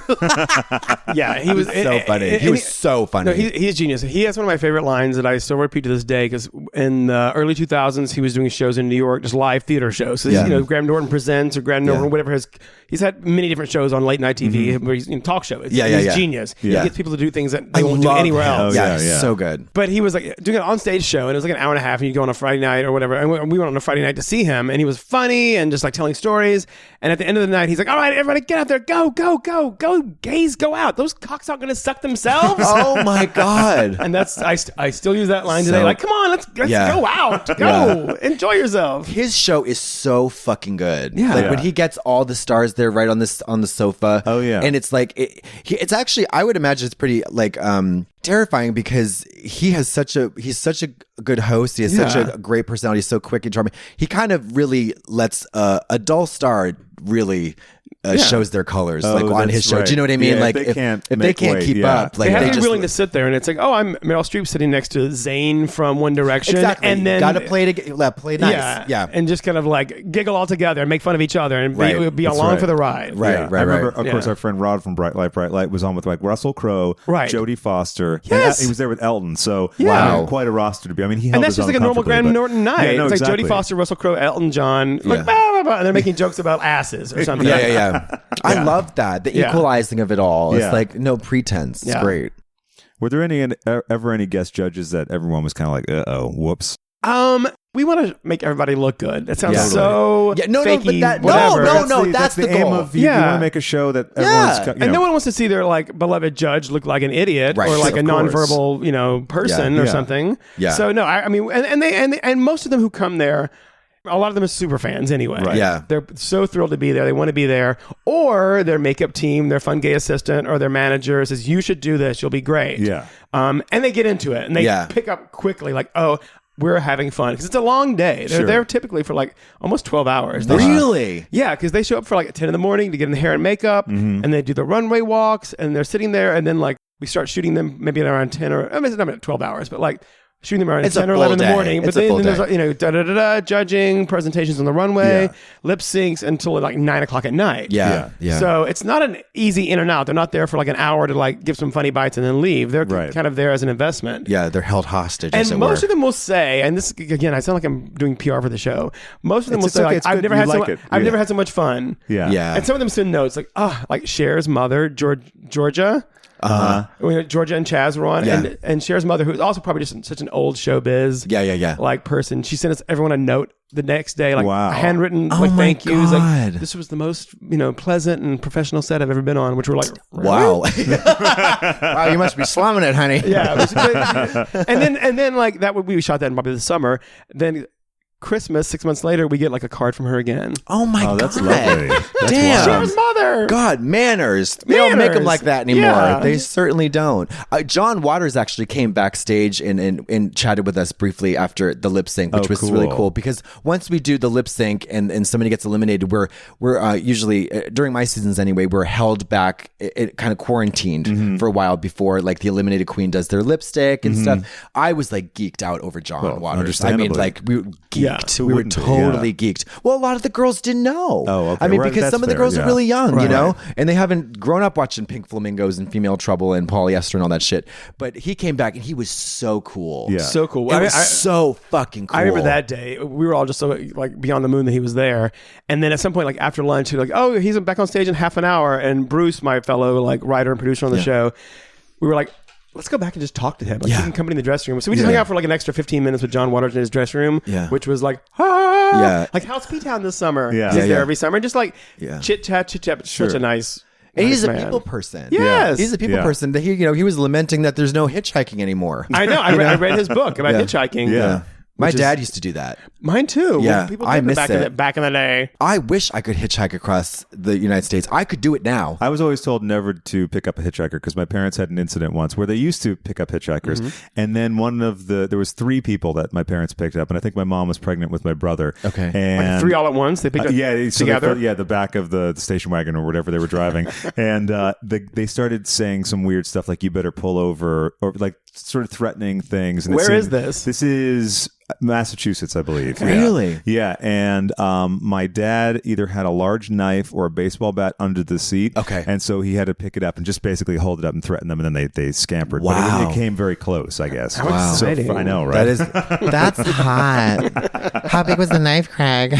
Yeah, he was so funny. He was so funny. No, he's genius. He has one of my favorite lines that I still repeat to this day because in the early 2000s, he was doing shows in New York, just live theater shows. So Graham Norton Presents or Graham Norton, whatever he's had many different shows on late night TV where he's in talk shows. He's genius. He gets people to do things that they won't do anywhere else. Oh, yeah. So good. But he was like doing an onstage show, and it was like an hour and a half, and you'd go on a Friday night or whatever. And we went on a Friday night to see him, and he was funny and just like telling stories. And at the end of the night, he's like, "All right, everybody, get out there, go, gays, go out. Those cocks aren't going to suck themselves." Oh my God. And that's I still use that line today. Like, come on, let's go out, go enjoy yourself. His show is so fucking good. Yeah. Like when he gets all the stars there right on the sofa. Oh, yeah. And it's like it's actually, I would imagine it's pretty like terrifying because he's such a good host. He has such a great personality. He's so quick and charming. He kind of really lets a dull star really shows their colors like on his show. right. Do you know what I mean? Yeah, like if they they can't weight, keep up, like They have to be just willing to sit there, and it's like, oh, I'm Meryl Streep sitting next to Zayn from One Direction, exactly. and then gotta play nice. Yeah. and just kind of like giggle all together and make fun of each other and be along right. for the ride. Right. I remember, of course, Yeah. our friend Rod from Bright Light was on with like Russell Crowe, Right. Jodie Foster. Yes. And he was there with Elton. So Yeah. quite a roster to be. I mean, he held And that's his just own like a normal comfortably, Graham Norton night. Yeah, no, it's like exactly. Jodie Foster, Russell Crowe, Elton John, like Yeah. blah, blah, blah, and they're making jokes about asses or something. Yeah. I love that. The Yeah. equalizing of it all. Yeah. It's like no pretense. It's Yeah. great. Were there ever any guest judges that everyone was kind of like, whoops? We want to make everybody look good. That sounds Yeah. so fakey, but whatever. that's the aim goal. of you want to make a show that everyone's And no one wants to see their like beloved judge look like an idiot Right. or like a Of course. nonverbal, person or Yeah. something. Yeah. So no, I mean, and most of them who come there, a lot of them are super fans anyway. Right. Yeah. They're so thrilled to be there. They want to be there. Or their makeup team, their fun gay assistant, or their manager says, "You should do this. You'll be great." Yeah. And they get into it and they pick up quickly, like, oh, we're having fun because it's a long day. They're there typically for like almost 12 hours. Really? Yeah, because they show up for like 10 in the morning to get in the hair and makeup, and they do the runway walks, and they're sitting there, and then like we start shooting them maybe around 10 or I mean, it's not 12 hours, but like shooting them around It's a 10 or full 11 in the day. morning. But It's a then full there's day. judging, presentations on the runway, lip syncs until like 9 o'clock at night. Yeah. So it's not an easy in and out. They're not there for like an hour to like give some funny bites and then leave. They're kind of there as an investment. Yeah, they're held hostage. And as it most were. of them will say, and this again, I sound like I'm doing PR for the show. Most of them will It's say, okay, like, it's I've good. never You had like it. I've Yeah. never had so much fun. Yeah. And some of them send notes like Cher's mother, Georgia. Georgia and Chaz were on, and Cher's mother, who's also probably just such an old showbiz, like person. She sent us everyone a note the next day, like handwritten, like thank yous, like this was the most pleasant and professional set I've ever been on. Which were like, really? Wow, wow, you must be slumming it, honey. Yeah, and then like that we shot that in probably the summer. Then Christmas, 6 months later, we get like a card from her again. Oh my God. That's lovely. That's Damn. wild. Cher's mother. God, manners. They don't make them like that anymore. Yeah. They certainly don't. John Waters actually came backstage and chatted with us briefly after the lip sync, which was really cool because once we do the lip sync and somebody gets eliminated, we're usually, during my seasons anyway, we're held back, kind of quarantined for a while before like the eliminated queen does their lipstick and stuff. I was like geeked out over John Waters. I mean, like we geeked. We were totally geeked. Well, a lot of the girls didn't know. Oh, okay. I mean, Right, because that's some of the fair, girls are really young, you know, and they haven't grown up watching Pink Flamingos and Female Trouble and Polyester and all that shit. But he came back and he was so cool. Yeah. So cool. It was so fucking cool. I remember that day. We were all just so like beyond the moon that he was there. And then at some point, like after lunch, he was like, "Oh, he's back on stage in half an hour." And Bruce, my fellow like writer and producer on the show, we were like, let's go back and just talk to him. Like, he can come in the dressing room. So we just hung out for like an extra 15 minutes with John Waters in his dressing room, which was like, like how's P-Town this summer? Yeah. He's there every summer. And just like chit chat. Sure. Such a nice. And he's a man. people person. Yes. He's a people person. That he was lamenting that there's no hitchhiking anymore. I know. I read his book about hitchhiking. Yeah. My dad used to do that. Mine too. Yeah, People I did miss back it. back in the day. I wish I could hitchhike across the United States. I could do it now. I was always told never to pick up a hitchhiker because my parents had an incident once where they used to pick up hitchhikers, and then there was 3 people that my parents picked up, and I think my mom was pregnant with my brother. Okay, and Like 3 all at once. They picked up together. The back of the station wagon or whatever they were driving, and they started saying some weird stuff like "you better pull over" or like sort of threatening things. And Where is this? This is Massachusetts, I believe. Really? Yeah. And my dad either had a large knife or a baseball bat under the seat. Okay. And so he had to pick it up and just basically hold it up and threaten them, and then they scampered. Wow. But it came very close, I guess. How exciting. So, I know, right? That's hot. How big was the knife, Craig?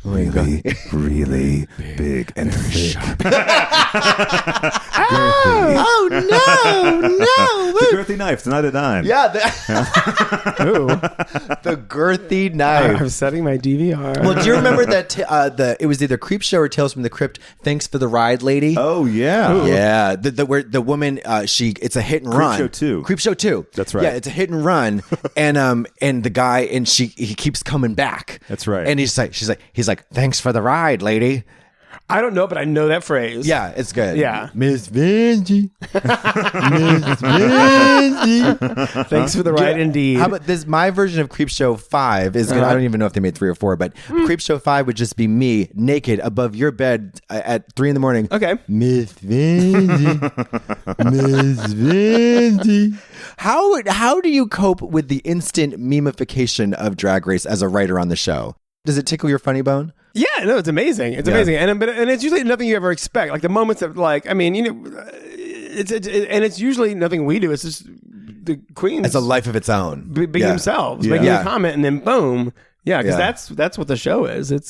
Really, really big and thick. Oh no! The girthy knife tonight at 9. Yeah, Ooh. the girthy knife. I'm setting my DVR. Well, do you remember that it was either Creepshow or Tales from the Crypt? Thanks for the ride, lady. Oh yeah. Yeah, the woman it's a hit and run. Creepshow 2. Creepshow 2. That's right. Yeah, it's a hit and run, and the guy and he keeps coming back. That's right. And he's like, thanks for the ride, lady. I don't know, but I know that phrase. Yeah, it's good. Yeah. Miss Vanjie. Miss Vanjie. Thanks for the ride, indeed. How about this? My version of Creepshow 5 is, I don't even know if they made 3 or 4, but Creepshow 5 would just be me naked above your bed at 3 a.m. Okay. Miss Vanjie. Miss Vanjie. How do you cope with the instant memification of Drag Race as a writer on the show? Does it tickle your funny bone? Yeah, no, it's amazing. It's amazing, and it's usually nothing you ever expect. Like the moments of like, I mean, it's usually nothing we do. It's just the queens. It's a life of its own. Being themselves, making a comment, and then boom. Yeah, because that's what the show is. It's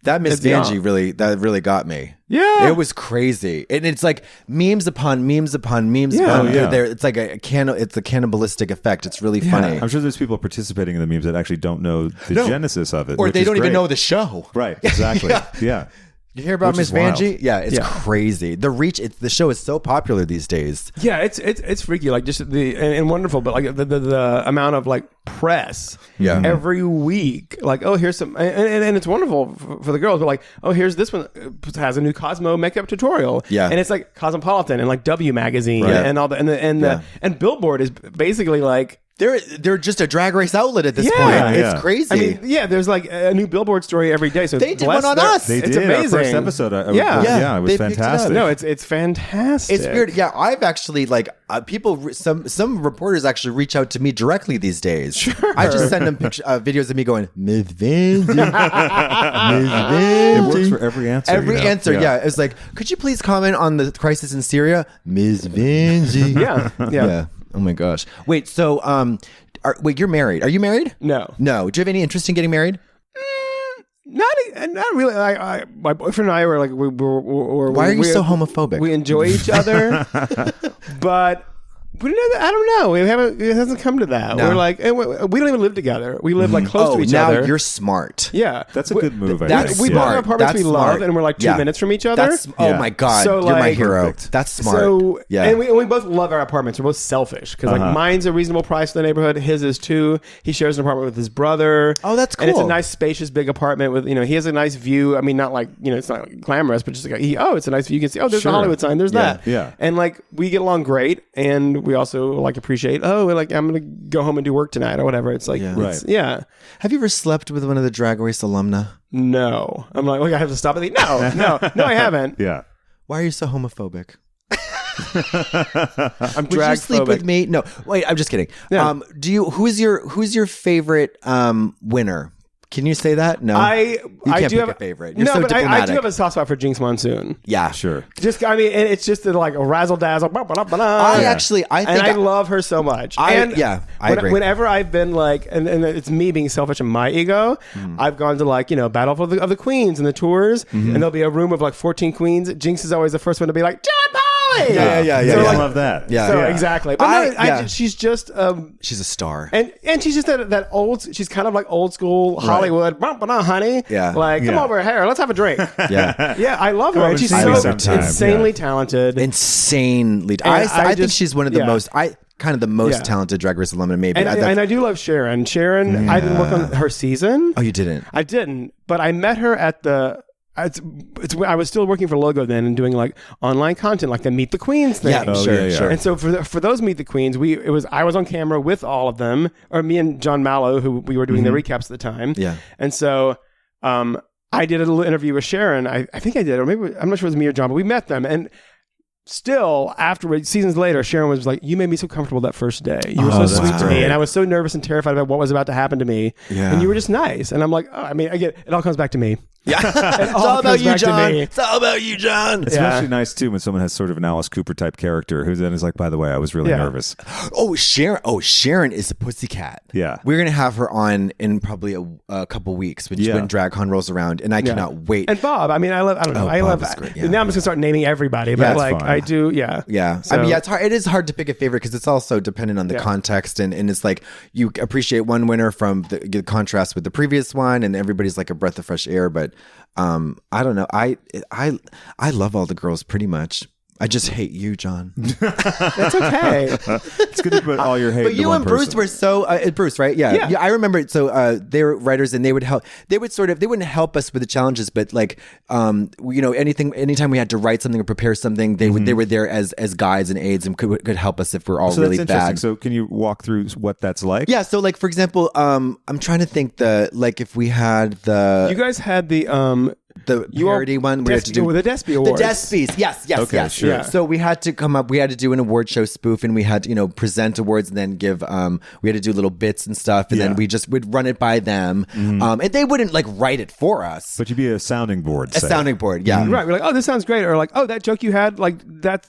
that Miss Vanjie really got me. Yeah, it was crazy, and it's like memes upon memes upon memes. Yeah. It's like it's a cannibalistic effect. It's really funny. I'm sure there's people participating in the memes that actually don't know the genesis of it, or which they is don't even great. know the show. Right? Exactly. Yeah. You hear about Which Miss is wild. Vanjie? Yeah, it's Yeah. crazy. The reach. The show is so popular these days. Yeah, it's freaky, like just and wonderful, but like the amount of like press every week. Like, oh, here's some, and it's wonderful for the girls, but like, oh, here's this one has a new Cosmo makeup tutorial. Yeah, and it's like Cosmopolitan and like W Magazine and all the and Billboard is basically like. They're just a Drag Race outlet at this point. It's crazy. I mean, there's like a new Billboard story every day. So they did one on us. They it's did. amazing. Our first episode. It was they fantastic. No, it's fantastic. It's weird. Yeah, I've actually people. Some reporters actually reach out to me directly these days. Sure. I just send them videos of me going, Miss Vanjie, Miss Vanjie. It works for every answer. Every answer, yeah. It's like, could you please comment on the crisis in Syria, Miss Vanjie? Yeah. Oh my gosh. Wait, so wait, you're married. Are you married? No. Do you have any interest in getting married? Not really. My boyfriend and I were like, Why are you so homophobic? We enjoy each other, but I don't know. It hasn't come to that. No. We're like, we don't even live together. We live like close to each now other. You're smart. Yeah, That's a good move. That's we both smart. have apartments That's we love, smart. and we're like 2 minutes from each other. Oh my god, So, you're my like- hero. Perfect. That's smart. So yeah, and we both love our apartments. We're both selfish because like mine's a reasonable price for the neighborhood. His is too. He shares an apartment with his brother. Oh, that's And it's a cool. nice, spacious, big apartment with he has a nice view. I mean, not like it's not like glamorous, but just like it's a nice view. You can see there's the Hollywood sign. There's that. Yeah. And like we get along great, and we also like appreciate. Like I'm gonna go home and do work tonight or whatever. It's like Yeah. yeah. Have you ever slept with one of the Drag Race alumna? No, I'm like I have to stop it. No, I haven't. Yeah. Why are you so homophobic? I'm Would you sleep with me? No, wait. I'm just kidding. Yeah. Who's your favorite winner? Can you say that? No, I can't do pick have a favorite. You're no, so but I diplomatic. do have a soft spot for Jinx Monsoon. Yeah, Sure. Just and it's just like a razzle dazzle. I think I love her so much. I agree. Whenever I've been like, and it's me being selfish in my ego, I've gone to like Battle of the Queens and the tours, and there'll be a room of like 14 queens. Jinx is always the first one to be like, John Polly. Yeah. I like, love that. Yeah. So exactly, but she's just she's a star. and she's just that old. She's kind of like old school Hollywood. Honey, Yeah. like come over here, let's have a drink. Yeah. Yeah, I love her. Come And over she's and see me so sometime. insanely talented. Insanely. And I think just- she's one of the yeah. most. kind of the most Yeah. talented Drag Race alumna, maybe. And I do love Sharon. Sharon, I didn't work on her season. Oh, you didn't? I didn't, but I met her at the. I was still working for Logo then and doing like online content, like the Meet the Queens thing. Yeah, sure. And so for those Meet the Queens, I was on camera with all of them, or me and John Mallow, who we were doing the recaps at the time. Yeah. And so I did a little interview with Sharon. I think I did, or maybe I'm not sure it was me or John, but we met them. And still, afterwards, seasons later, Sharon was like, "You made me so comfortable that first day. You were so sweet to me, and I was so nervous and terrified about what was about to happen to me. Yeah. And you were just nice." And I'm like, "Oh, I mean, I get it. All comes back to me. Yeah. It's all about you, John. It's all about you, John. It's actually nice too when someone has sort of an Alice Cooper type character who then is like, by the way, I was really nervous. Oh, Sharon is a pussycat. Yeah. We're going to have her on in probably a couple weeks when DragCon rolls around, and I cannot wait. And Bob, I mean, I don't know. I Bob love. is great, yeah. Now I'm just gonna start naming everybody, but that's like fine. I do, yeah. Yeah. So- I mean, yeah, it is hard to pick a favorite because it's also dependent on the context, and it's like you appreciate one winner from the contrast with the previous one, and everybody's like a breath of fresh air. But I don't know. I love all the girls pretty much. I just hate you, John. That's okay. It's good to put all your hate But into you one and Bruce person. were so Bruce, right? Yeah. I remember it. So they were writers, and they would help. They wouldn't help us with the challenges, but like anytime we had to write something or prepare something, they were there as guides and aides and could help us if we're all So really that's interesting. bad. So can you walk through what that's like? Yeah, so like for example, I'm trying to think if we had You guys had the parody one, we had to do the Despy Awards. The Despies, yes, Okay, yes. sure. Yeah. So we had to come up. We had to do an award show spoof, and we had to present awards, and then give. We had to do little bits and stuff, and then we'd run it by them, and they wouldn't like write it for us. But you'd be a sounding board. A sounding board, yeah. Right, we're like, oh, this sounds great, or like, oh, that joke you had, like that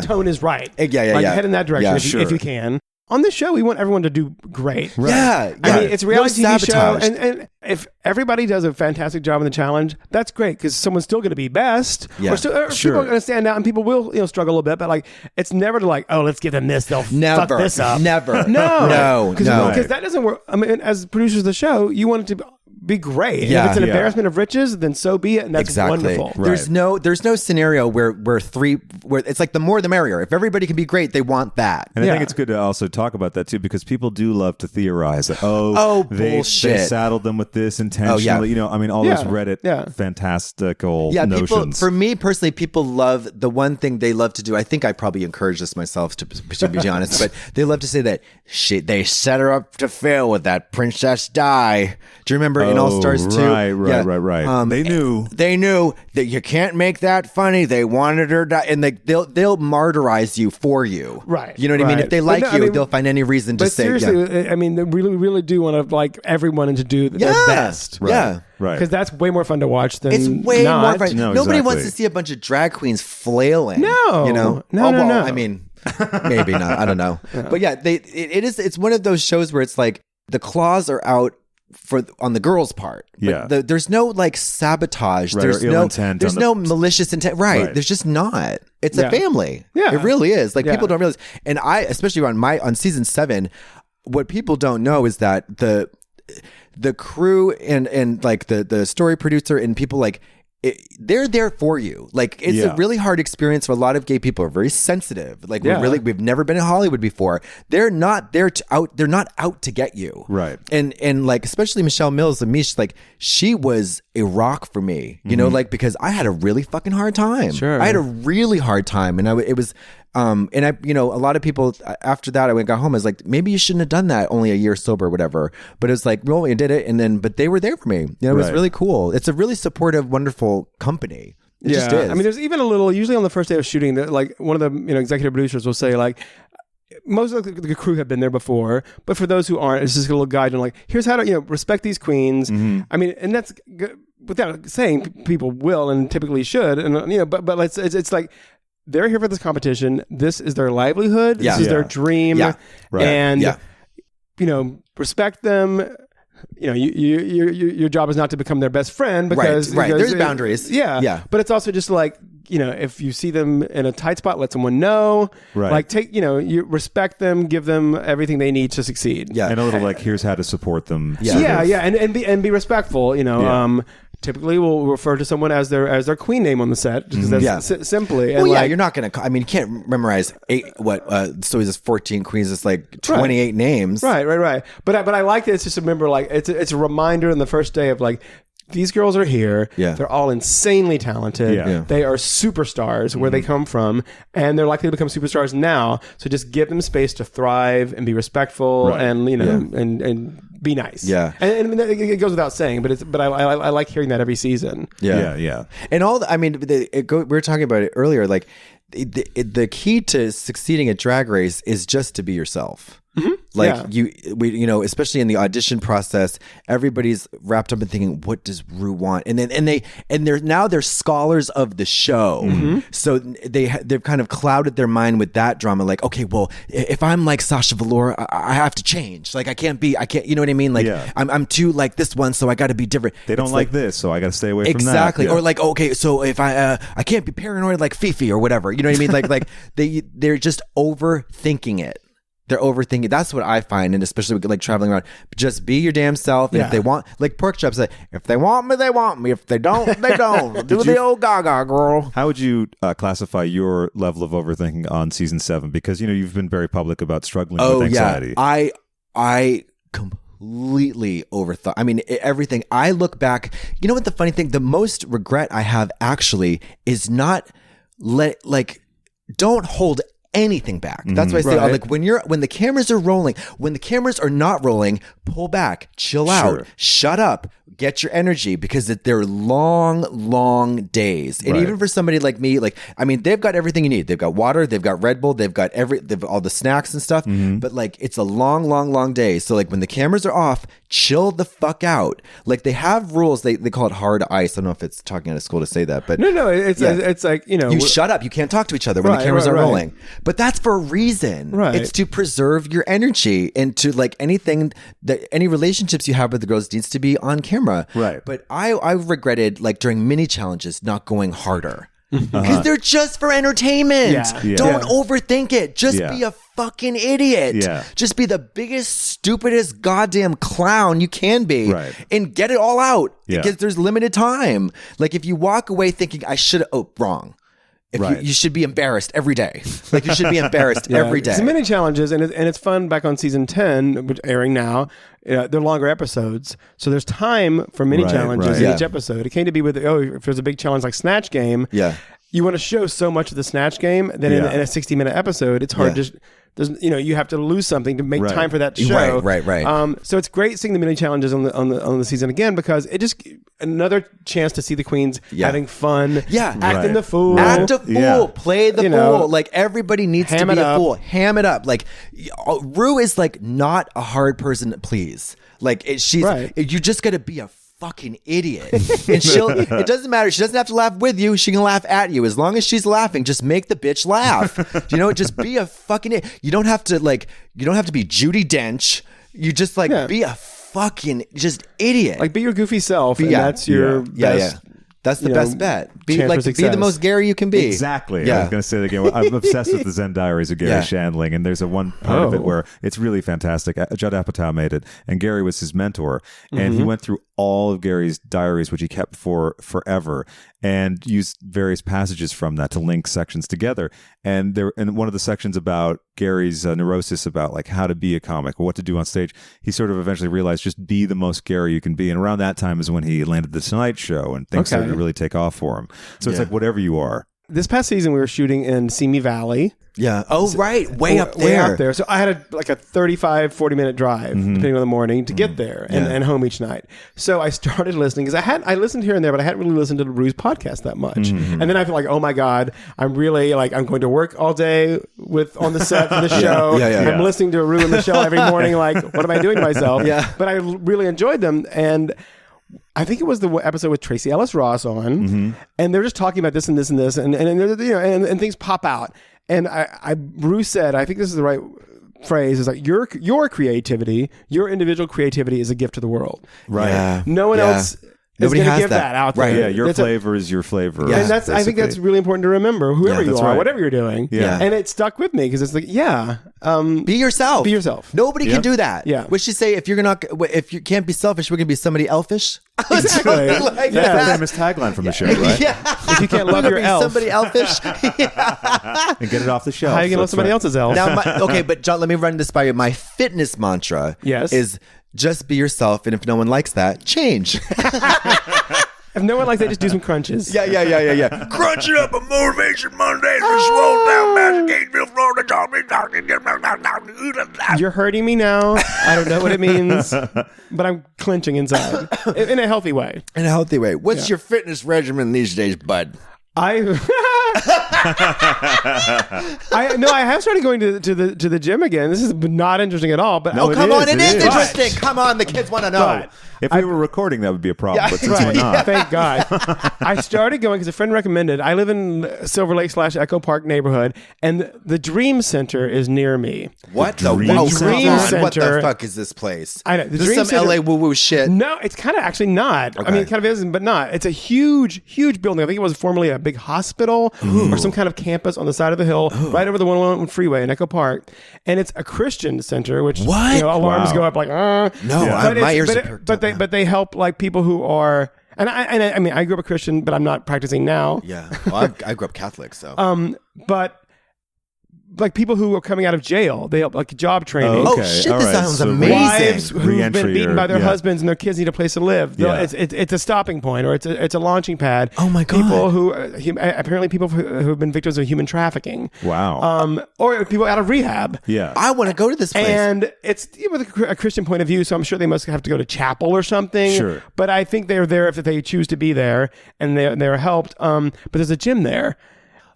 tone is right. Yeah, like, yeah. head in that direction Yeah, if you can. On this show, we want everyone to do great. Right. Yeah, I mean, it's a reality No TV show, sabotage. and if everybody does a fantastic job in the challenge, that's great because someone's still going to be best. Yeah. Or people are going to stand out, and people will struggle a little bit. But like, it's never to like, oh, let's give them this. They'll fuck this up. Never. No, No. because that doesn't work. I mean, as producers of the show, you want it to be great. And Yeah. if it's an Yeah. embarrassment of riches, then so be it, and that's wonderful. There's no scenario where it's like the more the merrier. If everybody can be great, they want that. And I think it's good to also talk about that too, because people do love to theorize that, they bullshit. saddled them with this intentionally. yeah. I mean, all those Reddit fantastical People, notions. for me personally, people love the one thing they love to do. I think I probably encourage this myself to be honest, but they love to say that they set her up to fail with that Princess Di. Do you remember in All Stars 2? Right. They knew that you can't make that funny. They wanted her to, and they'll martyrize you for you. Right. You know what I mean? right. If they like they'll find any reason to But say. seriously, I mean, they really do want to like everyone to do their best. Yeah. Right. Because that's way more fun to watch than It's way not. more fun. No, Nobody exactly. wants to see a bunch of drag queens flailing. No. You know? No. I mean, maybe not. I don't know. But yeah, it's one of those shows where it's like the claws are out on the girls' part. But there's no like sabotage. Right, There's no malicious intent. Right. There's just not. It's a family. Yeah. It really is. Like people don't realize. And I, especially on season 7, what people don't know is that the crew and like the story producer and people like, they're there for you. Like it's a really hard experience for a lot of gay people. Are very sensitive. Like we've never been in Hollywood before. They're not they're not out to get you. Right. And like especially Michelle Mills and Mish, like she was a rock for me. You know, like because I had a really fucking hard time. Sure. I had a really hard time, and it was. And I, you know, a lot of people after that, I got home. I was like, maybe you shouldn't have done that. Only a year sober, or whatever. But it was like, well, you did it, but they were there for me. You know, it was really cool. It's a really supportive, wonderful company. It just is. I mean, there's even a little. Usually on the first day of shooting, that like one of the executive producers will say like, most of the crew have been there before, but for those who aren't, it's just a little guide and like, here's how to respect these queens. I mean, and that's without saying people will and typically should, and but it's like. They're here for this competition. This is their livelihood. This is their dream. Yeah. Right. And, respect them. Your job is not to become their best friend because there's boundaries. Yeah. But it's also just like, if you see them in a tight spot, let someone know. Right. Like you respect them, give them everything they need to succeed. Yeah. And a little like, here's how to support them. Yeah. And be respectful, typically we'll refer to someone as their queen name on the set because that's simply. And you're not going to. I mean, you can't memorize 14 queens. It's like 28 names. Right. But I like that. It's just remember like it's a reminder on the first day of like. These girls are here. Yeah. They're all insanely talented. Yeah. They are superstars where they come from, and they're likely to become superstars now. So just give them space to thrive and be respectful, and and be nice. Yeah, and it goes without saying, but I like hearing that every season. Yeah. And we were talking about it earlier. Like the key to succeeding at Drag Race is just to be yourself. Mm-hmm. Like especially in the audition process, everybody's wrapped up in thinking, what does Rue want? And they're scholars of the show. Mm-hmm. So they've kind of clouded their mind with that drama. Like, okay, well, if I'm like Sasha Velour, I have to change. Like I can't, you know what I mean? Like I'm too like this one, so I got to be different. They don't like this, so I got to stay away from that. Exactly. Or like, okay, so if I can't be paranoid like Fifi or whatever, you know what I mean? Like they're just overthinking it. They're overthinking. That's what I find, and especially with like traveling around. Just be your damn self. And if they want, like Pork Chop say, if they want me, they want me. If they don't, they don't. Do the old Gaga girl. How would you classify your level of overthinking on season 7? Because you've been very public about struggling with anxiety. Yeah. I completely overthought. I mean, everything. I look back. You know what the funny thing? The most regret I have actually is not don't hold anything back. That's why I say like when the cameras are rolling, when the cameras are not rolling, pull back, chill out, shut up, get your energy, because they're long days. And even for somebody like me, like I mean, they've got everything you need. They've got water, they've got Red Bull, they've got all the snacks and stuff. But like it's a long day. So like when the cameras are off, chill the fuck out. Like they have rules. They call it hard ice. I don't know if it's talking out of school to say that, but no, it's like you shut up. You can't talk to each other when the cameras are rolling. But that's for a reason. Right. It's to preserve your energy and to like anything that any relationships you have with the girls needs to be on camera. Right. But I regretted like during mini challenges not going harder. Because they're just for entertainment. Yeah. Don't overthink it. Just be a fucking idiot. Yeah. Just be the biggest, stupidest goddamn clown you can be. Right. And get it all out. Because there's limited time. Like if you walk away thinking I should have, wrong. You should be embarrassed every day. Like you should be embarrassed every day. It's many challenges, and it's fun. Back on season 10, which airing now, they're longer episodes, so there's time for mini challenges in each episode. It came to be with if there's a big challenge like Snatch Game. Yeah, you want to show so much of the Snatch Game that in a 60-minute episode, it's hard to. You have to lose something to make time for that show. Right. So it's great seeing the mini challenges on the season again, because it just another chance to see the queens having fun. Yeah, acting the fool. Act a fool. Play the fool. Like everybody needs to be a fool. Ham it up. Like Rue is like not a hard person to please. Like you just got to be a fucking idiot. And it doesn't matter. She doesn't have to laugh with you. She can laugh at you. As long as she's laughing, just make the bitch laugh. Just be a fucking idiot. You don't have to be Judi Dench. You just be a fucking just idiot. Like, be your goofy self, and that's your best. That's the best bet. Be chance for be the success. most Gary you can be. Exactly. Yeah. I was going to say that again. I'm obsessed with the Zen Diaries of Gary Shandling, and there's a one part of it where it's really fantastic. Judd Apatow made it, and Gary was his mentor, and he went through all of Gary's diaries, which he kept for forever, and used various passages from that to link sections together. And there, in one of the sections about Gary's neurosis about like how to be a comic or what to do on stage, he sort of eventually realized just be the most Gary you can be. And around that time is when he landed the Tonight Show, and things started to really take off for him. So it's like whatever you are. This past season, we were shooting in Simi Valley. Yeah. Oh, right. Way up there. So I had a 35-40 minute drive, depending on the morning, to get there and home each night. So I started listening because I listened here and there, but I hadn't really listened to the Rue's podcast that much. And then I feel like, oh my God, I'm really like, I'm going to work all day on the set for the show. I'm listening to Rue and Michelle every morning. Like, what am I doing to myself? But I really enjoyed them. And I think it was the episode with Tracy Ellis Ross on, and they're just talking about this and this and this, and things pop out. And Bruce said, I think this is the right phrase, is like your creativity, your individual creativity is a gift to the world. Right. Yeah. No one else is going to give that out there. Right. Yeah. Your flavor is your flavor. Yeah. And I think that's really important to remember, whoever you are, whatever you're doing. Yeah. And it stuck with me because it's like, be yourself. Be yourself. Nobody can do that. Yeah. We should say if you can't be selfish, we're gonna be somebody elfish. Exactly. That's the famous tagline from the show, right? If you can't love your elf, somebody elfish, and get it off the shelf. how are you gonna love somebody else's elf? Now, but John, let me run this by you. My fitness mantra is just be yourself, and if no one likes that, change. If no one likes that, just do some crunches. Yeah. Crunch it up a Motivation Monday for swole down Massachusetts, Florida. You're hurting me now. I don't know what it means, but I'm clenching inside in a healthy way. In a healthy way. What's your fitness regimen these days, bud? I have started going to the gym again. This is not interesting at all. But Come on, it is interesting. Come on, the kids want to know. If we were recording, that would be a problem. But since we're not, thank God. I started going because a friend recommended. I live in Silver Lake / Echo Park neighborhood, and the Dream Center is near me. What the Dream Center? What the fuck is this place? I know. This is some Center, LA woo-woo shit. No, it's kind of actually not. Okay. I mean, it kind of is, but not. It's a huge building. I think it was formerly a big hospital or some kind of campus on the side of the hill, right over the 111 freeway in Echo Park. And it's a Christian center, which alarms go up like, No, my ears are perked up. But they help like people who are, and I mean, I grew up a Christian, but I'm not practicing now. Yeah, well, I grew up Catholic, so. But like people who are coming out of jail, they help like job training. Oh shit, this sounds amazing. Wives who've been beaten by their husbands and their kids need a place to live. It's a stopping point, or it's a launching pad. Oh my God. People who apparently people who have been victims of human trafficking. Wow. Or people out of rehab. Yeah. I want to go to this place. And it's with a Christian point of view, so I'm sure they must have to go to chapel or something. Sure. But I think they're there if they choose to be there, and they're helped. But there's a gym there.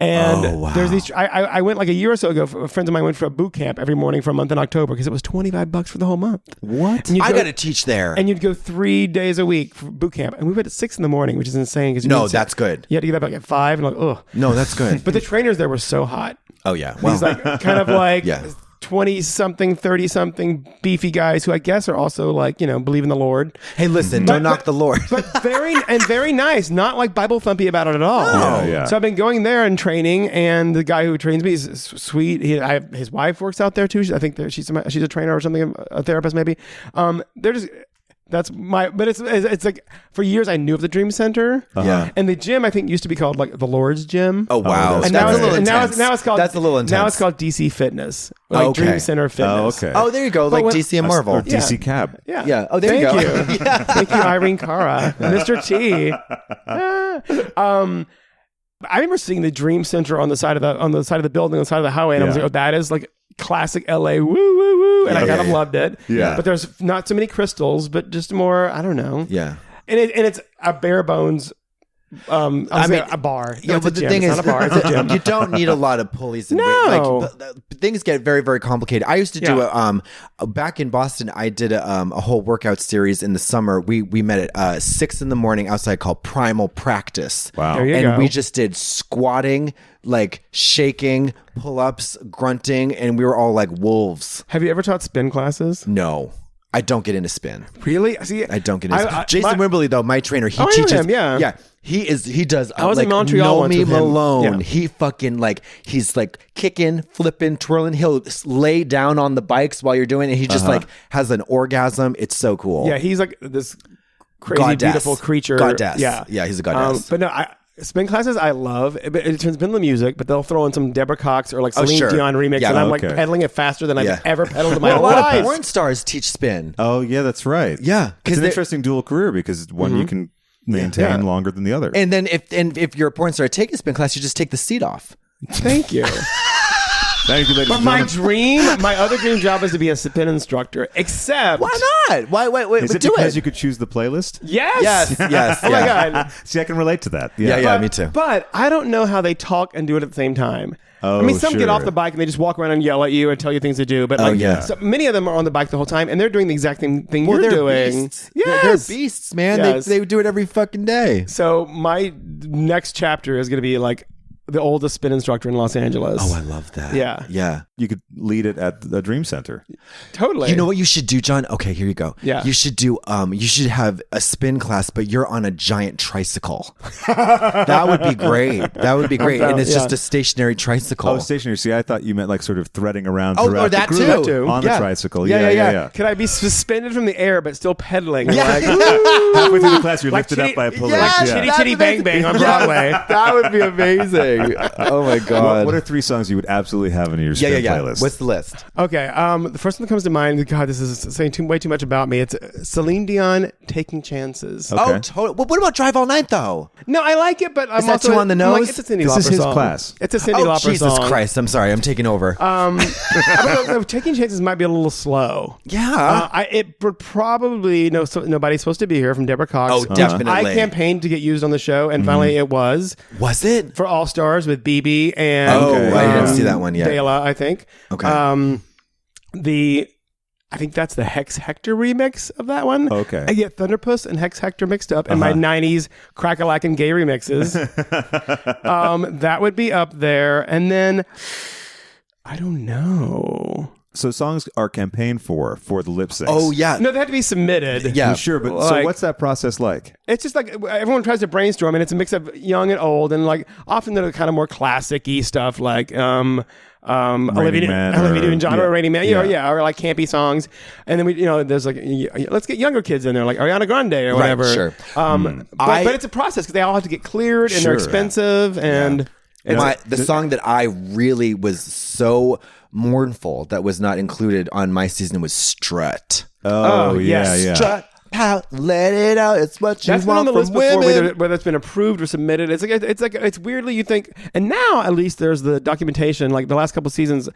And there's these. I went like a year or so ago. Friends of mine went for a boot camp every morning for a month in October because it was $25 for the whole month. What? I got to teach there. And you'd go 3 days a week for boot camp, and we went at 6 a.m, which is insane. That's good. You had to get up like at 5 and like, ugh. No, that's good. But the trainers there were so hot. Oh yeah. Well, these like kind of like 20-something, 30-something beefy guys who I guess are also like, believe in the Lord. Hey, listen, don't knock the Lord. But very nice, not like Bible thumpy about it at all. Yeah. So I've been going there and training, and the guy who trains me is sweet. His wife works out there too. I think she's a trainer or something, a therapist maybe. They're just. But it's like for years I knew of the Dream Center. Yeah. And the gym I think used to be called like the Lord's Gym. Oh wow. And that's a little intense. Now it's called. That's a little intense. Now it's called DC Fitness. Like Dream Center Fitness. Oh, okay. Oh, there you go. Like DC and Marvel. Or DC Cab. Yeah. Yeah. Oh, there you go. Thank you. Thank you, Irene Cara. Mr. T. I remember seeing the Dream Center on the side of the building, on the side of the highway, and I was like, oh, that is like classic LA woo woo woo, and I kind of loved it. Yeah. But there's not so many crystals, but just more, I don't know. Yeah. And it's a bare bones. I mean, a bar. Yeah, but the thing is, it's not a bar. It's a gym. You don't need a lot of pulleys. And No. Things get very, very complicated. I used to do back in Boston. I did a whole workout series in the summer. We met at 6 a.m. outside called Primal Practice. Wow. There you And go. we just did squatting, like shaking, pull-ups, grunting, and we were all like wolves. Have you ever taught spin classes? No. I don't get into spin. Really? See, I don't get into spin. Jason Wimberly, though, my trainer, he teaches. Him, yeah. He does. I was in Montreal once with him. Malone. Yeah. He fucking he's kicking, flipping, twirling. He'll lay down on the bikes while you're doing it. He just has an orgasm. It's so cool. Yeah, he's like this crazy, beautiful creature. Goddess. Yeah. Yeah, he's a goddess. But no, spin classes I love. It's been the music, but they'll throw in some Deborah Cox or Celine Dion remix, and I'm pedaling it faster than I've ever pedaled in my life. A lot of life. porn stars teach spin. Oh yeah, that's right. Yeah, it's an interesting dual career because one you can maintain longer than the other. And then if you're a porn star taking a spin class, you just take the seat off. Thank you. Thank you, ladies but and gentlemen. my other dream job is to be a spin instructor. Except, why not? Wait. Is it because you could choose the playlist? Yes. Oh my God. See, I can relate to that. Yeah, me too. But I don't know how they talk and do it at the same time. Oh, I mean, some get off the bike and they just walk around and yell at you and tell you things to do. But so many of them are on the bike the whole time and they're doing the exact same thing you're doing. Beasts. Yes. They're beasts, man. Yes. They do it every fucking day. So my next chapter is going to be the oldest spin instructor in Los Angeles. Oh, I love that. Yeah. You could lead it at the Dream Center. Totally. You know what you should do, John? Okay, here you go. Yeah. You should do you should have a spin class, but you're on a giant tricycle. That would be great. And it's just a stationary tricycle. Oh, stationary. See, I thought you meant sort of threading around or throughout that the group too. on the tricycle. Yeah. Can I be suspended from the air but still pedaling? Halfway through the class, you're lifted up by a pulley. Chitty Chitty Bang Bang on Broadway. That would be amazing. Oh my God. What are 3 songs you would absolutely have in your spin playlist? What's the list? Okay. The first one that comes to mind, God, this is saying way too much about me. It's Celine Dion, Taking Chances. Okay. Oh, totally. Well, what about Drive All Night, though? No, I like it, but I'm that also too on the nose? it's a Cyndi This Lauper is his song. class. It's a Cyndi Lauper Jesus song. Christ. I'm sorry. I'm taking over. Taking Chances might be a little slow. Yeah. It would probably Nobody's Supposed to Be Here from Deborah Cox. Oh, definitely. I campaigned to get used on the show, and finally it was. Was it? For All Stars with BB and I didn't see that one yet. Dela, I think. Okay. I think that's the Hex Hector remix of that one. Okay. I get Thunderpuss and Hex Hector mixed up in my 90s crack-a-lack gay remixes. That would be up there. And then, I don't know. So songs are campaigned for the lip syncs. Oh, yeah. No, they have to be submitted. Yeah. Sure, but so what's that process like? It's just everyone tries to brainstorm, and it's a mix of young and old, and often they're kind of more classic-y stuff like Olivia Newton-John or Raining Man, or campy songs. And then there's let's get younger kids in there, like Ariana Grande or whatever. Right, sure. But it's a process because they all have to get cleared and they're expensive and the song that I really was so mournful that was not included on my season was Strut. Oh yeah. Strut out, let it out. It's what you that's want been on the from list before, women. whether it's been approved or submitted. It's weirdly you think, and now at least there's the documentation. Like the last couple of seasons,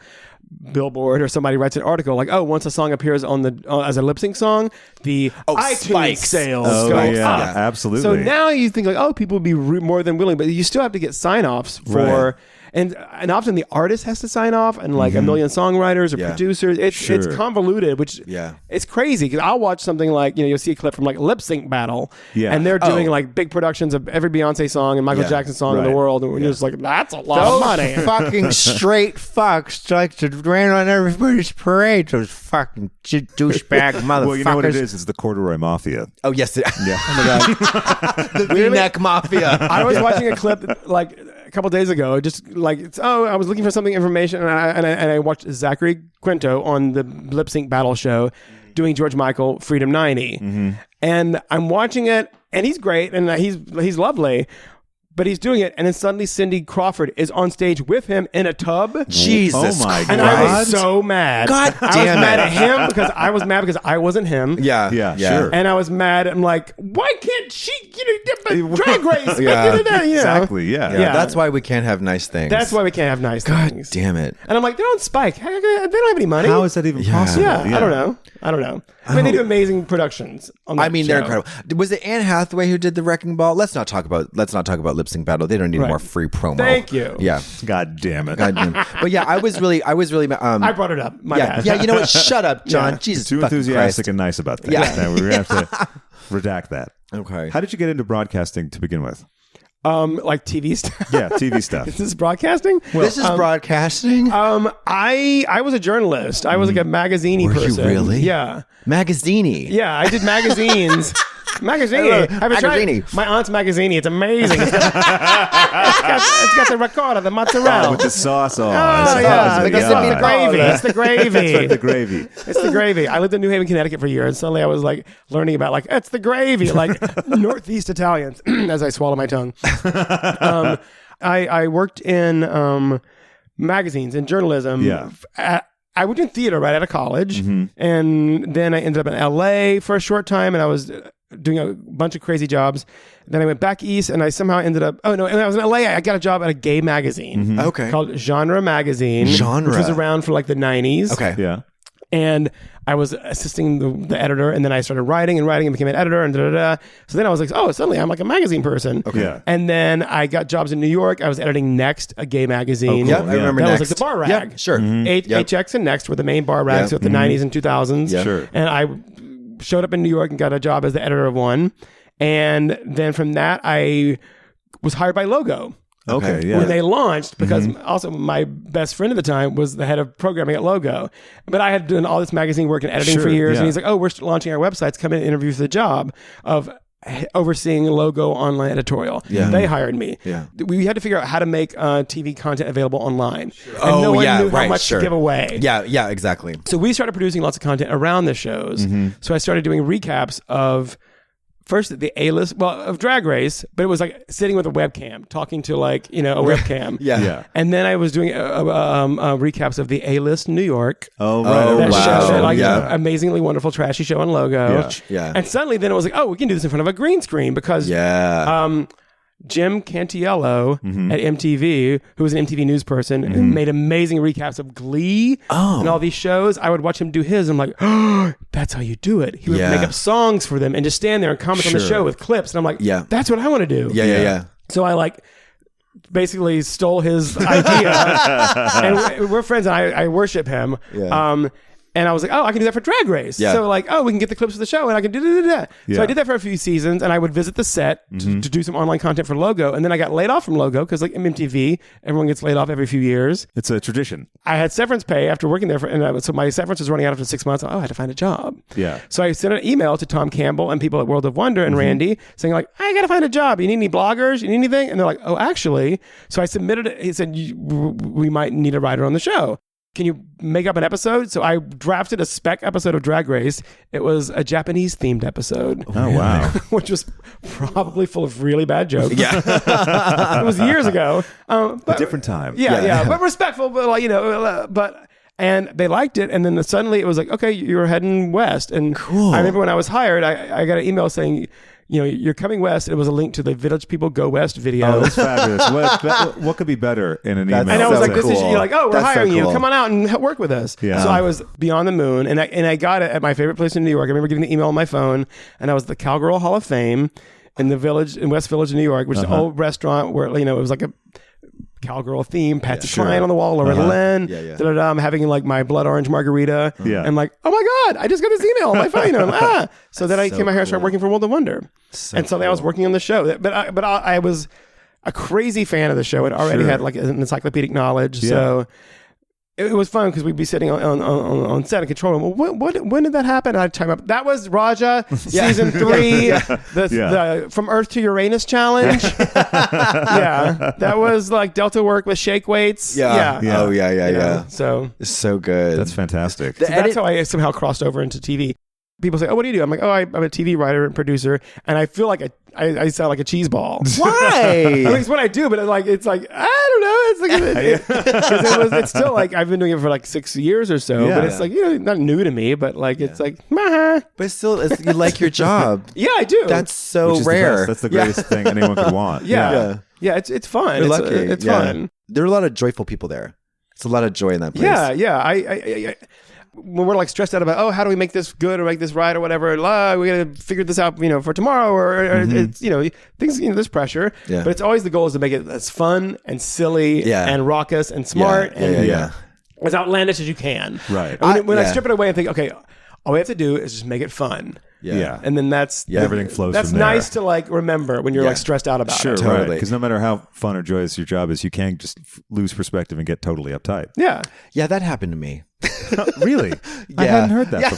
Billboard or somebody writes an article once a song appears on the as a lip sync song, the iTunes sales go up. Absolutely. So now you think people would be more than willing, but you still have to get sign offs for. Right. And often the artist has to sign off, and a million songwriters or producers. It's convoluted, which it's crazy because I'll watch something you'll see a clip from Lip Sync Battle, and they're doing big productions of every Beyonce song and Michael Jackson song in the world, and you're just that's a lot of money. Fucking straight fucks like to rain on everybody's parade. Those fucking douchebag motherfuckers. Well, you know what it is? It's the Corduroy Mafia. Oh yes, Yeah. Oh my god, the V-neck mafia. I was watching a clip a couple days ago, just I was looking for something information, and I watched Zachary Quinto on the Lip Sync Battle show doing George Michael Freedom 90, and I'm watching it, and he's great, and he's lovely. But he's doing it, and then suddenly Cindy Crawford is on stage with him in a tub. Jesus, oh my God! And I was so mad. God damn it! I was mad at him because I wasn't him. Yeah, sure. And I was mad. I'm like, why can't she? Drag race. Exactly. Yeah. That's why we can't have nice things. That's why we can't have nice things. Damn it! And I'm like, they're on Spike. They don't have any money. How is that even possible? Yeah, I don't know. I mean, they do amazing productions. On that show. They're incredible. Was it Anne Hathaway who did the Wrecking Ball? Let's not talk about Lip Sync Battle. They don't need more free promo. Thank you. Yeah. God damn it. But yeah, I was really. I brought it up. My bad. Yeah. You know what? Shut up, John. Jesus. Too enthusiastic and nice about that. Yeah. We're gonna have to redact that. Okay. How did you get into broadcasting to begin with? Like TV stuff. Yeah, TV stuff. Is this broadcasting? This is broadcasting. I was a journalist. I was like a magazine-y Were you person. really? Yeah. Magazine-y. Yeah, I did magazines. Magazine. Magazine-y. My aunt's magazine. It's amazing. It's got the ricotta, the mozzarella. With the sauce on. Oh, yeah. Because It's the gravy. It's the gravy. That's right, the gravy. It's the gravy. I lived in New Haven, Connecticut for a year, and suddenly I was like learning about like it's the gravy, like Northeast Italians. As I swallow my tongue, I worked in magazines and journalism. Yeah. I worked in theater right out of college, and then I ended up in LA for a short time, and I was doing a bunch of crazy jobs. Then I went back east, and I somehow ended up. Oh no! And I was in LA. I got a job at a gay magazine, Okay. called Genre Magazine, Genre. which was around for like the 90s. Okay. Yeah. And I was assisting the editor, and then I started writing and became an editor, and So then I was like, oh, suddenly I'm like a magazine person. Okay. Yeah. And then I got jobs in New York. I was editing Next, a gay magazine. Oh, cool. Yeah, I remember That Next. was like the bar rag. Yeah, sure. HX and Next were the main bar rags with the 90s and 2000s. Yeah. Sure. And I showed up in New York and got a job as the editor of one. And then from that, I was hired by Logo. Okay, yeah. When they launched, because also my best friend at the time was the head of programming at Logo. But I had done all this magazine work and editing Sure, for years. yeah. And he's like, oh, we're launching our websites. Come in and interview for the job of overseeing Logo online editorial. Yeah. They hired me. Yeah. We had to figure out how to make TV content available online. And Oh, no one yeah, knew how right, much sure. to give away. Yeah, exactly. So we started producing lots of content around the shows. So I started doing recaps of first the A-list, of Drag Race, but it was like sitting with a webcam, talking to like, a webcam. Yeah. Yeah. And then I was doing recaps of the A-list New York. Oh, right. That wow. show, like Yeah. amazingly wonderful, trashy show on Logo. Yeah. Yeah. And suddenly then it was like, oh, we can do this in front of a green screen because Jim Cantiello at MTV, who was an MTV news person, and made amazing recaps of Glee and all these shows. I would watch him do his. And I'm like, oh, that's how you do it. He would Yeah. make up songs for them and just stand there and comment on the Sure. show with clips. And I'm like, Yeah. that's what I want to do. Yeah. So I like basically stole his idea. And we're friends, and I worship him. Yeah. And I was like, oh, I can do that for Drag Race. Yeah. So like, oh, we can get the clips of the show, and I can do that. So Yeah. I did that for a few seasons, and I would visit the set to do some online content for Logo. And then I got laid off from Logo because like MTV, everyone gets laid off every few years. It's a tradition. I had severance pay after working there, so my severance was running out after 6 months. Oh, I had to find a job. Yeah. So I sent an email to Tom Campbell and people at World of Wonder and Randy saying like, I got to find a job. You need any bloggers? You need anything? And they're like, oh, actually. So I submitted it. He said, we might need a writer on the show. Can you make up an episode? So I drafted a spec episode of Drag Race. It was a Japanese themed episode. Oh, wow. Which was probably full of really bad jokes. Yeah. It was years ago. A different time. Yeah. But respectful, but like, and they liked it. And then suddenly it was like, okay, you're heading west. And Cool. I remember when I was hired, I got an email saying, you're coming west. It was a link to the Village People Go West video. Oh, that's fabulous. What could be better in an email? And I was so like, this is, cool. you're like, oh, we're That's so hiring you. cool. Come on out and work with us. Yeah. So I was beyond the moon. And I got it at my favorite place in New York. I remember getting the email on my phone. And I was at the Cowgirl Hall of Fame in West Village, New York, which is an old restaurant where, it was like a cowgirl theme, Patsy Cline on the wall, Loretta Lynn. Yeah. I'm having like my blood orange margarita. Yeah. And like, oh my God, I just got this email on my phone. So then I came out here and started working for World of Wonder. And so I was working on the show. But I was a crazy fan of the show. It already had like an encyclopedic knowledge. Yeah. So it was fun because we'd be sitting on set and control room. Well, when did that happen? I'd time up. That was Raja season 3, the From Earth to Uranus challenge. That was like Delta work with shake weights. Yeah. Oh, yeah. So It's so good. That's fantastic. that's how I somehow crossed over into TV. People say, oh, what do you do? I'm like, oh, I'm a TV writer and producer. And I feel like I sound like a cheese ball. Why? I mean, it's what I do, but it's like, I don't know. It's like, it's still like, I've been doing it for like 6 years or so, but it's like, not new to me, but like, it's like, meh. But still, you like your job. Yeah, I do. That's so Which is the rare. best. That's the greatest thing anyone could want. Yeah, it's fun. You're It's lucky. It's fun. There are a lot of joyful people there. It's a lot of joy in that place. Yeah. I when we're like stressed out about, oh, how do we make this good or make this right or whatever, we gotta figure this out, for tomorrow or it's, things, there's pressure, but it's always the goal is to make it as fun and silly and raucous and smart and as outlandish as you can. Right. And when I strip it away and think, okay, all we have to do is just make it fun. Yeah. And then that's everything flows That's from there. nice to like remember when you're like stressed out about Sure, it. Totally. right. Because no matter how fun or joyous your job is, you can't just lose perspective and get totally uptight. Yeah. Yeah, that happened to me. Really? I Yeah. hadn't heard that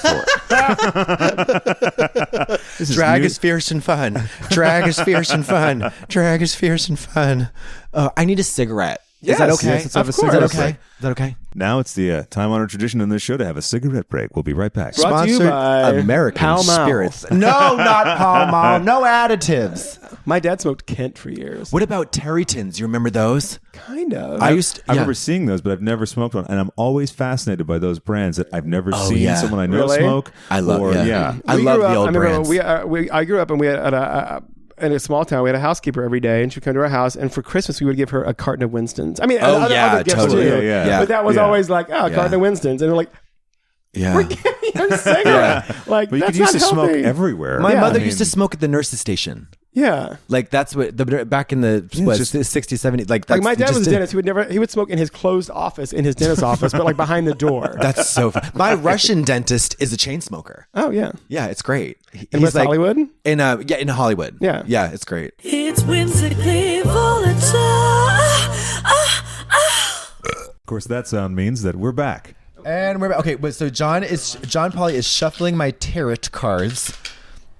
before. Drag is fierce and fun. Drag is fierce and fun. Drag is fierce and fun. I need a cigarette. Is that okay? Yes, let's have a Is that cigarette okay? break. Is that okay? Now it's the time-honored tradition in this show to have a cigarette break. We'll be right back. Brought to you by American Pall Mall. Spirits. No, not Pall Mall. No additives. My dad smoked Kent for years. What about Terrytons? You remember those? Kind of. I remember seeing those, but I've never smoked one, and I'm always fascinated by those brands that I've never seen yeah. someone I know Really? smoke. I love. or, Yeah. I We love grew the up- old I remember brands. I grew up and we had in a small town, we had a housekeeper every day, and she'd come to our house, and for Christmas, we would give her a carton of Winston's. I mean, other gifts totally. too. Yeah. But that was Yeah. always like, a carton of Winston's. And we're like, Yeah. we're giving her a cigarette. Like, But you that's could used not to smoke healthy. everywhere. My I mother mean, used to smoke at the nurse's station. Yeah. Like that's what back in the what, just- 60s, 70s. Like My dad just was a did- dentist. He would smoke in his closed office, in his dentist's office, but like behind the door. That's so fun. My Russian dentist is a chain smoker. Oh, yeah. Yeah, it's great. In West Hollywood? In in Hollywood. Yeah. Yeah, it's great. It's whimsically volatile. Of course, that sound means that we're back. And we're back. Okay, but so John Pauly is shuffling my tarot cards.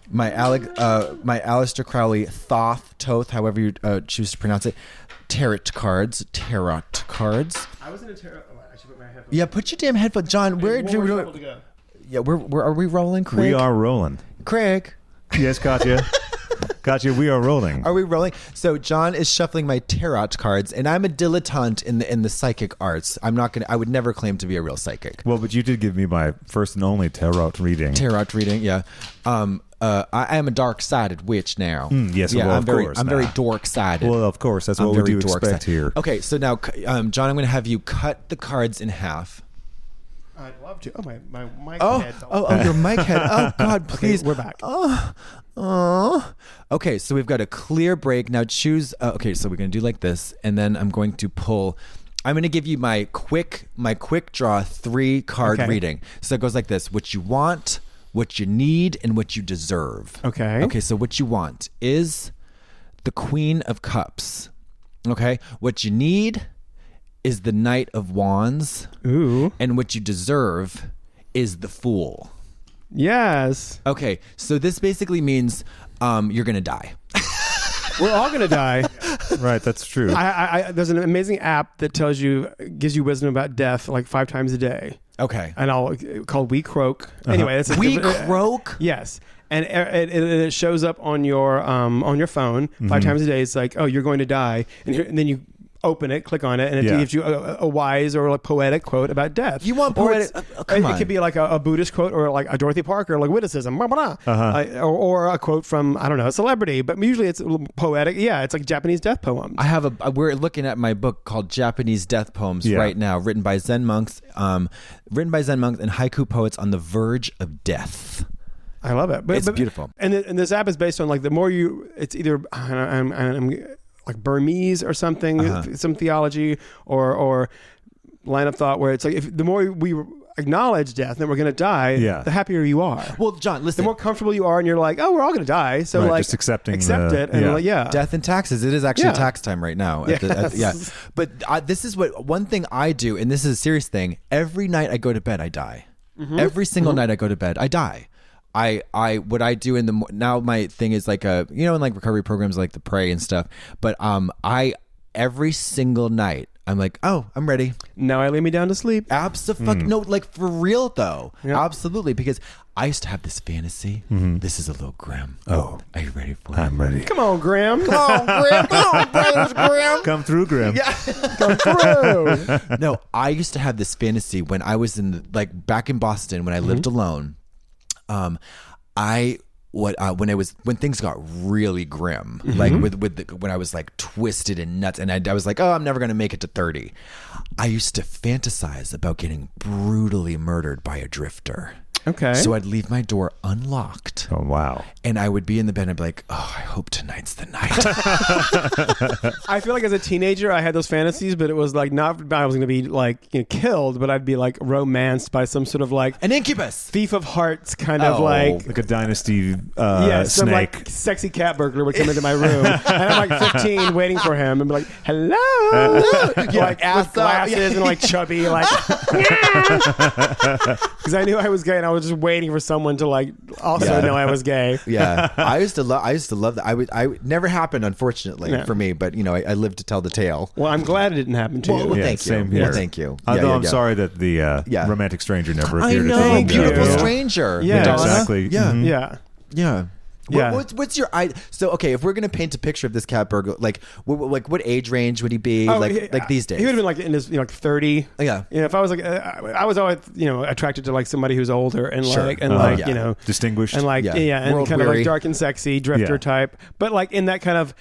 My Aleister Crowley Thoth, however you choose to pronounce it. Tarot cards. I was in a tarot. Oh, I should put my headphones. Yeah, put your damn headphones. John, where do we go? Yeah, where are we rolling, Craig? We are rolling. Craig. Yes, Katya. Katya, we are rolling. Are we rolling? So John is shuffling my tarot cards, and I'm a dilettante in the psychic arts. I would never claim to be a real psychic. Well, but you did give me my first and only tarot reading. Tarot reading, yeah. I am a dark-sided witch now. Yes, yeah, well, I'm of very, course I'm now. very dork-sided. Well, of course, that's I'm what we very do expect dork-sided. here. Okay, so now, John, I'm going to have you cut the cards in half. I'd love to. Oh, my mic Oh, head. your mic head. Oh God, please. Okay, we're back. Oh. Okay, so we've got a clear break. Now choose. Okay, so we're gonna do like this, and then I'm going to pull. I'm gonna give you my quick draw 3-card Okay. reading. So it goes like this: what you want, what you need, and what you deserve. Okay. Okay, so what you want is the Queen of Cups. Okay, what you need is the Knight of Wands. Ooh. And what you deserve is the Fool. Yes. Okay, so this basically means you're gonna die. We're all going to die. Right, that's true. There's an amazing app that gives you wisdom about death like 5 times a day. Okay. And called We Croak. Anyway, it's We Croak? Yes. And it shows up on your phone 5 times a day. It's like, oh, you're going to die, and then you open it, click on it, and it Yeah. gives you a wise or like poetic quote about death. You want Or poetic? Come on. It could be like a Buddhist quote, or like a Dorothy Parker, like witticism, blah, blah, blah. Or a quote from, I don't know, a celebrity. But usually it's poetic. Yeah, it's like Japanese death poems. I have we're looking at my book called Japanese Death Poems Yeah. right now, written by Zen monks and haiku poets on the verge of death. I love it. It's beautiful. And this app is based on like the more it's either I'm like Burmese or something, some theology or line of thought where it's like if the more we acknowledge death that we're going to die, the happier you are. Well, John, listen. The more comfortable you are, and you're like, oh, we're all going to die. So Right, like, just accept it, and Death and taxes. It is actually Yeah. tax time right now. Yes. But this is one thing I do, and this is a serious thing. Every night I go to bed, I die. Every single night I go to bed, I die. What I do now my thing is like in like recovery programs like the pray and stuff. But I every single night I'm like, oh, I'm ready. now I lay me down to sleep. Absolutely. No, like for real though. Yeah. Absolutely. Because I used to have this fantasy. This is a little grim. Oh. Are you ready for it? I'm ready. Come on, Graham. Come on, Grim. Come on, brothers, Grim. Come through, Grim. Come through. No, I used to have this fantasy when I was back in Boston when I lived alone. When things got really grim, like when I was like twisted and nuts, and I was like, oh, I'm never gonna make it to 30. I used to fantasize about getting brutally murdered by a drifter. Okay. So I'd leave my door unlocked. Oh, wow. And I would be in the bed and I'd be like, oh, I hope tonight's the night. I feel like as a teenager, I had those fantasies, but it was like not I was going to be like killed, but I'd be like romanced by some sort of like An incubus. thief of hearts kind of like Like a dynasty some snake. like sexy cat burglar would come into my room, and I'm like 15 waiting for him and be like, hello, like ass with glasses up. and like chubby, like because I knew I was gay and I was just waiting for someone to like also know I was gay. Yeah, I used to love that. I would never happened, unfortunately, Yeah. for me. But I lived to tell the tale. Well, I'm glad it didn't happen to you. Well, Yeah, thank you. same here. Well, thank you. Although I'm sorry that the romantic stranger never I appeared know, at the home beautiful video. stranger. Yeah, Madonna. exactly. Yeah, Mhm. Yeah. yeah. Yeah. What's your so okay? If we're gonna paint a picture of this cat burglar, like what age range would he be? Oh, like these days? He would have been like in his like 30. Yeah. If I was like I was always attracted to like somebody who's older and Sure. like and Yeah. Distinguished. and like Yeah. and World kind of weary. like dark and sexy drifter Yeah. type, but like in that kind of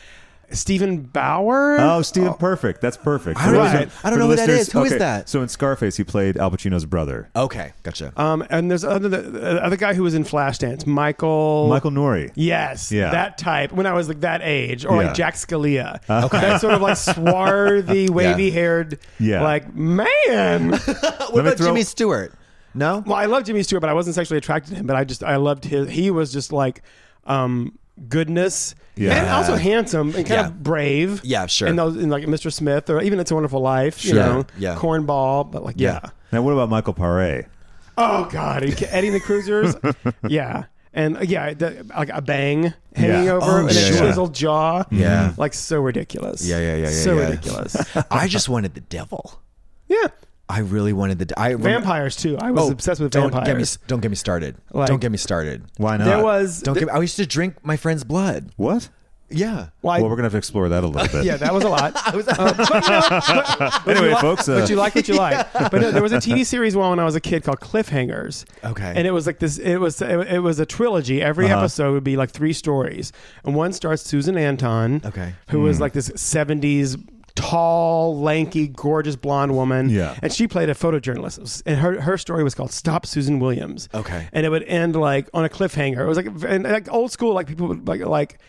Stephen Bauer. Oh, Stephen Perfect. That's perfect. I don't know- I don't know who that is. Who is Okay, that? So in Scarface, he played Al Pacino's brother, Okay, gotcha. And there's the other guy who was in Flashdance, Michael Nori. Yes, Yeah. that type. When I was like that age, or Yeah. like Jack Scalia, that sort of like swarthy, wavy-haired, Yeah. like man. What me about throw- Jimmy Stewart? No. Well, I love Jimmy Stewart, but I wasn't sexually attracted to him. But I loved his. He was just like goodness, Yeah. and also handsome and kind Yeah. of brave. Yeah, sure. And those, in like Mr. Smith, or even It's a Wonderful Life. You Sure. know, Yeah. cornball, but like yeah. Now, what about Michael Paré? Oh God, Eddie and the Cruisers. Yeah. And like a bang hanging Yeah. over Oh, and sure. a chiseled jaw. Yeah. Like so ridiculous. Yeah. So yeah. ridiculous. I just wanted the devil. Yeah. I really wanted the Vampires too. I was obsessed with vampires. Don't get me started. Like- Don't get me started. Why not? There was I used to drink my friend's blood. What? Yeah. well, Well, we're gonna have to explore that a little bit. yeah, that was a lot. But Anyway, you folks, but you like what you like. But no, there was a TV series when I was a kid called Cliffhangers. Okay. And it was like this. It was a trilogy. Every episode would be like 3 stories, and one stars Susan Anton, Okay. who was like this 70s tall, lanky, gorgeous blonde woman. Yeah. And she played a photojournalist. And her story was called Stop Susan Williams. Okay. And it would end like on a cliffhanger. It was like old school, like people would like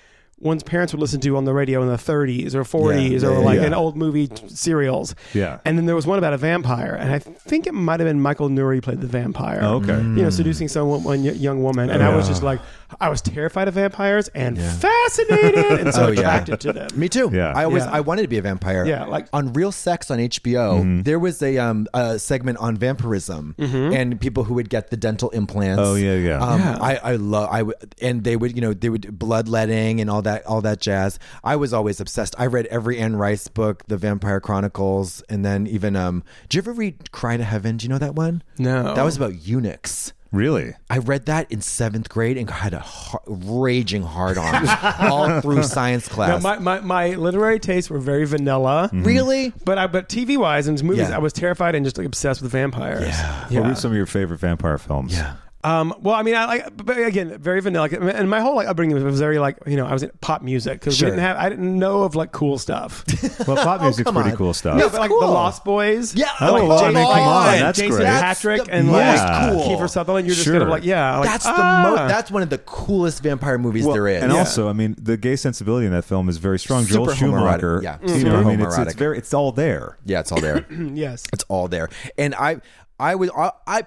one's parents would listen to on the radio in the 30s or 40s or like in old movie serials. Yeah. And then there was one about a vampire. And I think it might have been Michael Nuri played the vampire. Oh, okay. Seducing one young woman. And I was just like, I was terrified of vampires and fascinated and so attracted to them. Me too. Yeah. I wanted to be a vampire. Yeah, like- on Real Sex on HBO, there was a segment on vampirism and people who would get the dental implants. Oh, yeah. And they would bloodletting and all that jazz. I was always obsessed. I read every Anne Rice book, The Vampire Chronicles, and then even did you ever read Cry to Heaven? Do you know that one? No. That was about eunuchs. Really? I read that in 7th grade and had a raging hard on all through science No, class. my literary tastes were very vanilla. Really? But TV wise and movies, Yeah. I was terrified and just like, obsessed with vampires. Yeah. What were some of your favorite vampire films? Yeah. Well, I mean, I like, but again, very vanilla. And my whole upbringing was very I was in pop music because Sure. I didn't know of like cool stuff. Well, pop music's come pretty on. cool stuff. No, but like cool. the Lost Boys. Yeah. Oh, like well, I Jason, mean, come on, that's Jason great. Patrick That's the and most like cool. Kiefer Sutherland. You're just Sure. kind of like, yeah. Like, That's that's one of the coolest vampire movies Well, there is. and also, I mean, the gay sensibility in that film is very strong. Joel Super Schumacher, homoerotic. Yeah. you Super know, I mean, it's homoerotic. it's all there. yeah, it's all there. yes. It's all there. And I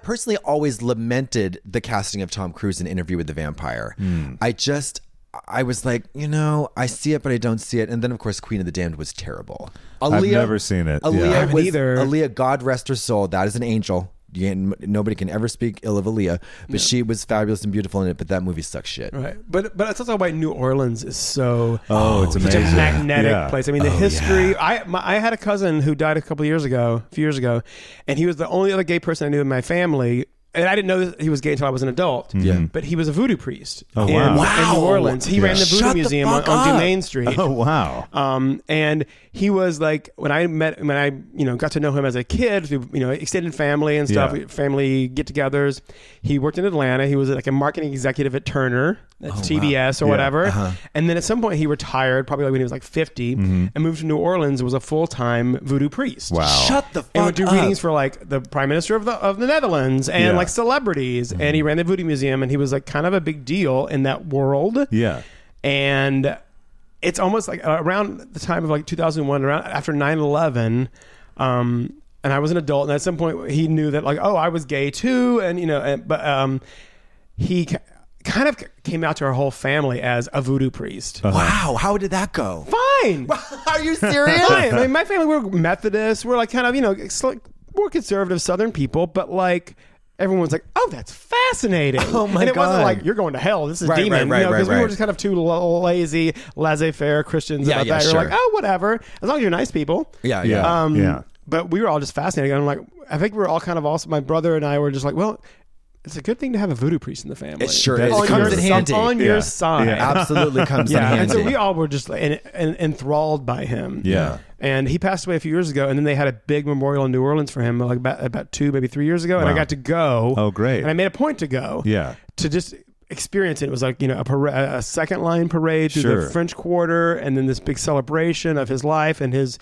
personally always lamented the casting of Tom Cruise in Interview with the Vampire. I was like, I see it, but I don't see it. And then, of course, Queen of the Damned was terrible. I've never seen it. Aaliyah Yeah. I haven't either. Aaliyah, God rest her soul. That is an angel. Nobody can ever speak ill of Aaliyah, but she was fabulous and beautiful in it. But that movie sucks shit. Right, but it's also why New Orleans is so It's such amazing. a magnetic Yeah. place. I mean, the history. I had a cousin who died a few years ago, and he was the only other gay person I knew in my family. And I didn't know that he was gay until I was an adult. Yeah. But he was a voodoo priest Oh, in, wow. in New Orleans. He ran the voodoo Shut the museum on fuck up. Dumaine Street. Oh wow. And he was like when I got to know him as a kid, through, extended family and stuff, Yeah. family get-togethers. He worked in Atlanta. He was like a marketing executive at Turner, at TBS or whatever. And then at some point he retired, probably like when he was like 50, and moved to New Orleans. And was a full-time voodoo priest. Wow. Shut the fuck And would do up. readings for like the prime minister of the Netherlands and like like celebrities, and he ran the Voodoo Museum, and he was like kind of a big deal in that world. Yeah. And it's almost like around the time of like 2001, around after 9/11, and I was an adult, and at some point he knew that like, oh, I was gay too, and but he kind of came out to our whole family as a voodoo priest. Wow, how did that go? Fine. Are you serious? Fine. I mean, my family, we're Methodists. We're like kind of, more conservative Southern people, but like everyone's like, oh, that's fascinating. Oh my And it wasn't God. like, you're going to hell. This is Right, demon. right, Because we right. were just kind of two lazy, laissez-faire Christians about that. sure. You're like, oh, whatever. As long as you're nice people. Yeah. But we were all just fascinated. I'm like, I think we were all kind of also, my brother and I were just like, well, it's a good thing to have a voodoo priest in the family. It sure That's is. on It comes your in handy. On your side. Yeah. Absolutely comes in handy. And so we all were just enthralled by him. Yeah. And he passed away a few years ago, and then they had a big memorial in New Orleans for him, like about 2, maybe 3 years ago, and I Wow. got to go. Oh, great. And I made a point to go. Yeah. To just experience it. It was like a second line parade through Sure. the French Quarter, and then this big celebration of his life and his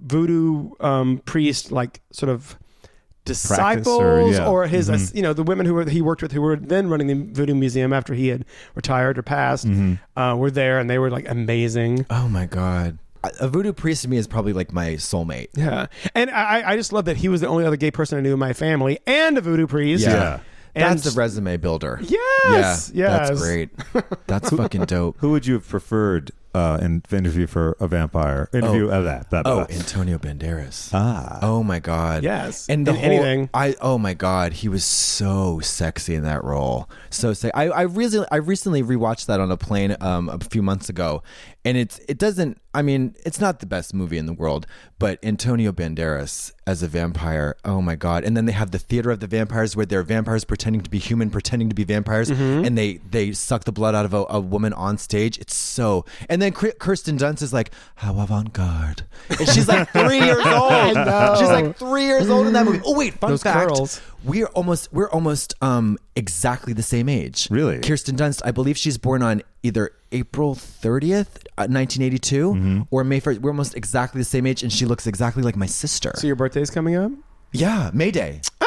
voodoo priest, like sort of disciples or his the women he worked with who were then running the Voodoo Museum after he had retired or passed were there, and they were like amazing. Oh my God. A voodoo priest to me is probably like my soulmate. Yeah. And I just love that he was the only other gay person I knew in my family and a voodoo priest. Yeah. That's And- the resume builder. Yes. Yeah, yes. that's great. That's fucking dope. Who would you have preferred in Interview for a Vampire? Antonio Banderas. Oh my God. Yes. And the In anything. oh my God, he was so sexy in that role. So sexy. I recently rewatched that on a plane a few months ago, and it's not the best movie in the world, but Antonio Banderas as a vampire, oh my God. And then they have the Theater of the Vampires where they're vampires pretending to be human, pretending to be vampires, and they suck the blood out of a woman on stage. It's so... And then Kirsten Dunst is like, how avant-garde. And she's like 3 years old. She's like 3 years old in that movie. Oh wait, fun Those fact. curls. We're almost exactly the same age. Really? Kirsten Dunst, I believe she's born on either April 30th, 1982, or May 1st. We're almost exactly the same age, and she looks exactly like my sister. So your birthday's coming up? Yeah, May Day. Oh!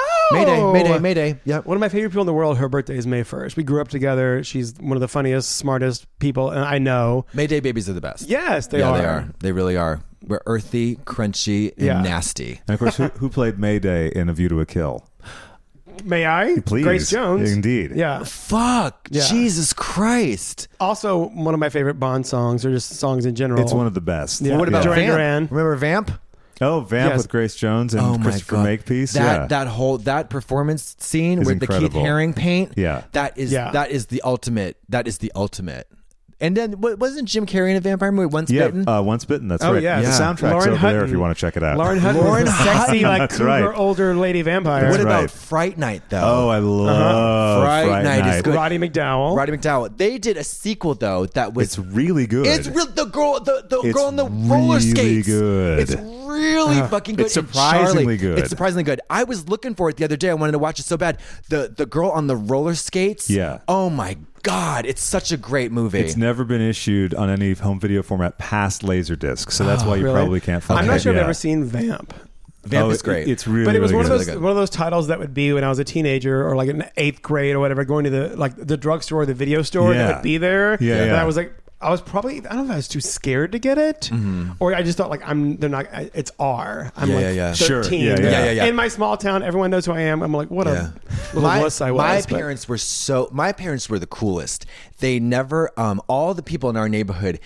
May Day. Yep. One of my favorite people in the world, her birthday is May 1st. We grew up together. She's one of the funniest, smartest people I know. May Day babies are the best. Yes, they are. They are. They really are. We're earthy, crunchy, and nasty. And of course, who played Mayday in A View to a Kill? May I? Please. Grace Jones. Indeed. Yeah. Fuck. Yeah. Jesus Christ. Also, one of my favorite Bond songs, or just songs in general. It's one of the best. Yeah. What about Duran Vamp? Duran? Remember Vamp? Oh, Vamp Yes. with Grace Jones and Oh my Christopher God. Makepeace. That performance scene Is with the Keith incredible. Haring paint. Yeah. That is the ultimate. That is the ultimate. And then wasn't Jim Carrey in a vampire movie Once Bitten? Once Bitten. That's Oh, right. yeah. The Yeah. soundtrack's Lauren over there Hutton. if you want to check it out. Lauren Hutton. Lauren Sexy, like That's cougar, right. older lady vampire. What That's about right. Fright Night though? Oh, I love Fright Night is good. Roddy McDowell. Roddy McDowell. They did a sequel though that was It's really good. It's real. The girl It's on the roller really skates. good. It's really fucking good. It's And surprisingly good. It's surprisingly good. I was looking for it the other day. I wanted to watch it so bad. The girl on the roller skates. Yeah. Oh my God! It's such a great movie. It's never been issued on any home video format past Laserdisc, so that's why you Really? probably can't find it. I'm not sure I've yet. ever seen Vamp. Vamp is great. It's really, But it was really one of good. those one of those titles that would be when I was a teenager or like in 8th grade or whatever, going to the drugstore or the video store Yeah. that would be there. Yeah, And yeah. I was like, I was probably, I don't know if I was too scared to get it, or I just thought like it's R. I'm Yeah, like yeah, yeah. 13. Sure. Yeah, yeah. In my small town, everyone knows who I am. I'm like, what a little wuss I was. My but- parents were the coolest. They never all the people in our neighborhood,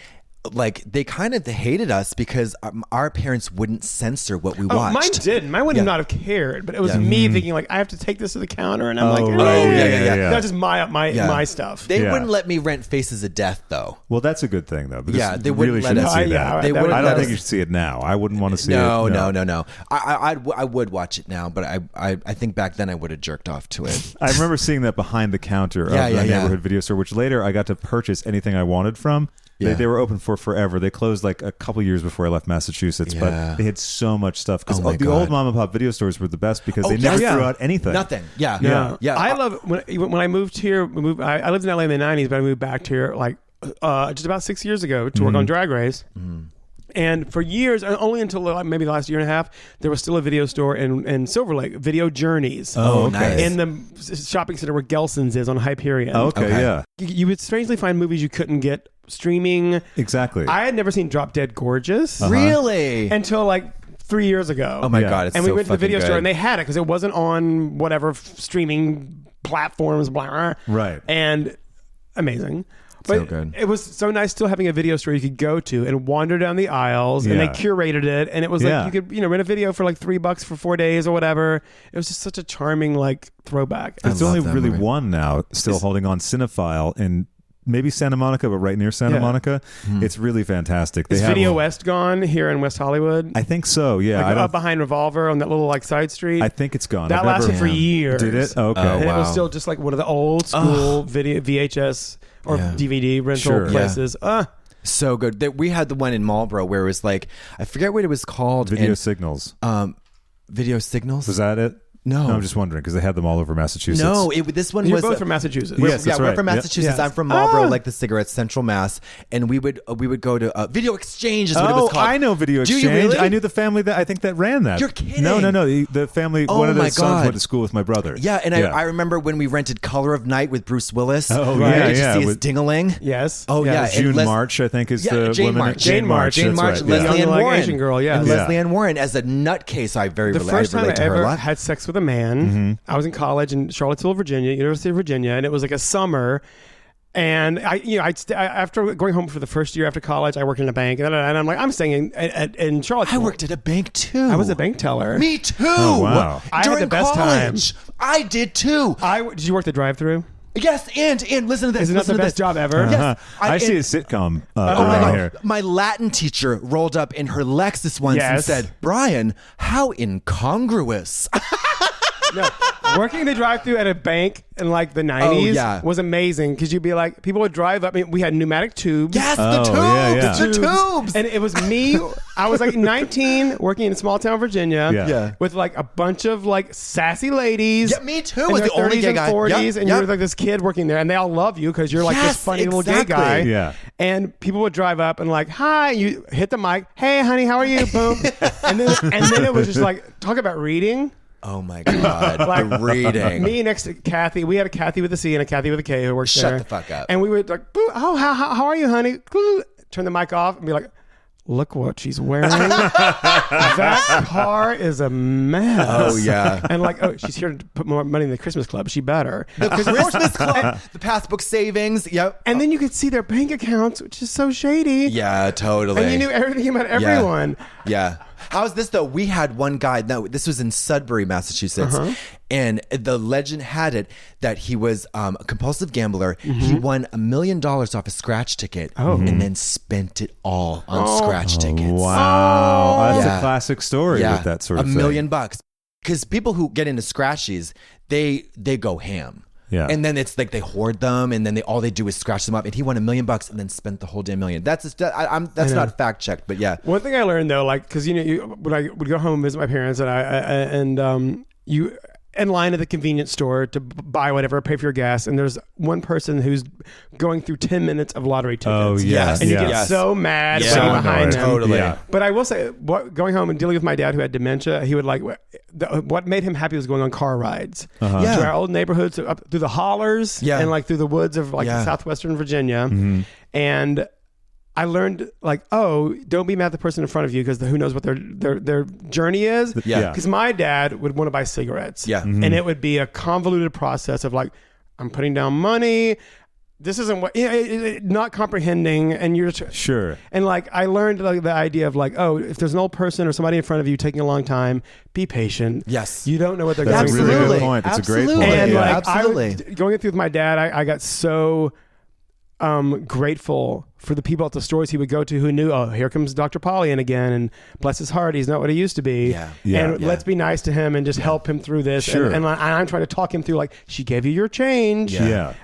like they kind of hated us because our parents wouldn't censor what we watched. Mine didn't. Mine would not have cared, but it was Yeah. me thinking like I have to take this to the counter, and I'm like, yeah. that's just my stuff. They Yeah. wouldn't let me rent Faces of Death though. Well, that's a good thing though. Because Yeah, they you wouldn't really let shouldn't us- see Yeah, that. they wouldn't wouldn't I let don't us- think you should see it now. I wouldn't want to see No, it. no. I would watch it now, but I think back then I would have jerked off to it. I remember seeing that behind the counter of Yeah, the yeah, yeah. neighborhood video store, which later I got to purchase anything I wanted from. Yeah. They were open for forever. They closed like a couple years before I left Massachusetts, Yeah. but they had so much stuff. Because Oh my the God. old mom and pop video stores were the best because Oh, they never yes. threw out anything. Nothing. Yeah. Yeah. Yeah. I love when I moved here. I lived in LA in the 90s, but I moved back here like just about 6 years ago to work on Drag Race. And for years, only until maybe the last year and a half, there was still a video store in Silver Lake, Video Journeys. Oh, nice. In the shopping center where Gelson's is on Hyperion. Okay, yeah. You would strangely find movies you couldn't get streaming. Exactly. I had never seen Drop Dead Gorgeous. Really? Until like 3 years ago. Oh my God, it's and so we went to the video fucking store good. and they had it because it wasn't on whatever streaming platforms, blah. Right. And amazing. But So good. it was so nice still having a video store you could go to and wander down the aisles and they Yeah. curated it. And it was Yeah. like you could, rent a video for like $3 for 4 days or whatever. It was just such a charming like throwback. It's love only that really movie. one now still holding on, Cinephile, in maybe Santa Monica, but right near Santa Yeah. Monica. It's really fantastic. They Is have Video West gone here in West Hollywood? I think so, yeah. Like I, up don't, behind Revolver on that little like side street. I think it's gone. that I've never- lasted for years. Did it? Okay. Oh, And it was wow. still just like one of the old school video VHS or Yeah. DVD rental Sure. places. So good. We had the one in Marlboro where it was like, I forget what it was called. Video and, Signals. Video Signals? Was that it? No. I'm just wondering because they had them all over Massachusetts. No, this one You're was both from Massachusetts. Yes, that's we're right. from Yep. Massachusetts. Yes. I'm from Marlboro, like the cigarettes, Central Mass, and we would go to Video Exchange. Is what it was Oh, called. I know Video Do Exchange. you really? I knew the family that I think that ran that. You're kidding. No. The family. Oh one of my the sons God. went to school with my brother. Yeah, and I remember when we rented Color of Night with Bruce Willis. Oh, Right? yeah, Did you yeah, see his with- ding-a-ling? Yes. Oh, yeah. June and March, I think, is Yeah, the Jane woman. March. Jane March. Jane that's March, right, Leslie yeah. Ann Young, like, Warren. Asian girl, yes. And Yeah. Leslie Ann Warren as a nutcase. I The first time I relate to her a ever lot. had sex with a man, I was in college in Charlottesville, Virginia, University of Virginia, and it was like a summer. And after going home for the first year after college, I worked in a bank, and I'm like, I'm staying in Charlottesville. I worked at a bank too. I was a bank teller. Me too. Oh, wow. I had During the best college, I did too. Did you work the drive-through? Yes, and listen to this. Isn't that listen the to best this. job ever? Yes. I see a and- sitcom Oh my around God. here. My Latin teacher rolled up in her Lexus once and Yes. said, "Brian, how incongruous." No, working the drive-through at a bank in like the 90s yeah. was amazing because you'd be like, people would drive up. I mean, we had pneumatic tubes. Yes, Oh, the tubes, yeah. the tubes. And it was me. I was like 19 working in small town Virginia Yeah. with like a bunch of like sassy ladies. Yeah, me too. In Was their the only 30s gay and guy. 40s, Yep, and yep. you're like this kid working there, and they all love you because you're like this Yes, funny little gay exactly. guy. Yeah. And people would drive up and like, hi, you hit the mic, hey, honey, how are you? Boom. and then it was just like, talk about reading. Oh my God, Like, the reading. Me next to Kathy. We had a Kathy with a C and a Kathy with a K who worked Shut there. the fuck up. And we would like, "Boo, oh, how are you, honey? Turn the mic off and be like, look what she's wearing. That car is a mess. Oh, yeah. And like, oh, she's here to put more money in the Christmas club. She better. The Christmas club, the passbook savings. Yep. And then you could see their bank accounts, which is so shady. Yeah, totally. And you knew everything about everyone. Yeah. How's this though? We had one guy. No, this was in Sudbury, Massachusetts, and the legend had it that he was a compulsive gambler. He won $1 million off a scratch ticket, and then spent it all on scratch tickets. Wow. That's Yeah. a classic story with that sort of $1 thing. million bucks. Because people who get into scratchies, they go ham. Yeah. And then it's like they hoard them, and then all they do is scratch them up. And he won $1 million and then spent the whole damn million. That's not fact checked, but yeah. One thing I learned though, like, because when I would go home and visit my parents, and you in line at the convenience store to buy whatever, pay for your gas, and there's one person who's going through 10 minutes of lottery tickets. Oh, Yes. And you yeah. get Yes. so mad Yeah. when you're So behind annoyed. them. Totally. Yeah. But I will say, going home and dealing with my dad who had dementia, he would like, what made him happy was going on car rides Yeah. to our old neighborhoods, up through the hollers Yeah. and like through the woods of like Yeah. southwestern Virginia. Mm-hmm. And I learned like, oh, don't be mad at the person in front of you because who knows what their journey is. Yeah. Because my dad would want to buy cigarettes. Yeah. And it would be a convoluted process of like, I'm putting down money. This isn't what, not comprehending. And you're just, Sure. and like, I learned like the idea of like, oh, if there's an old person or somebody in front of you taking a long time, be patient. Yes. You don't know what they're That's going a really through. good point. It's a great Absolutely. point. And Yeah. like, Absolutely. going it through with my dad, I got so grateful for the people at the stores he would go to who knew, oh, here comes Dr. Polyan again, and bless his heart, he's not what he used to be. Yeah. Yeah. And Yeah. let's be nice to him and just help him through this. Sure. And I'm trying to talk him through like, she gave you your change. Yeah.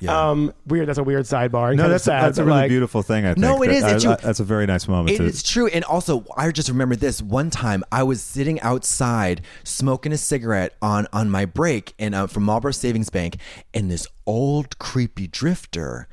Weird. That's a weird sidebar. And No, kinda that's sad, a but, really like, beautiful thing. I think. No, it is. It's true. That's a very nice moment. It is true. And also, I just remember this one time I was sitting outside smoking a cigarette on my break and from Marlboro Savings Bank, and this old creepy drifter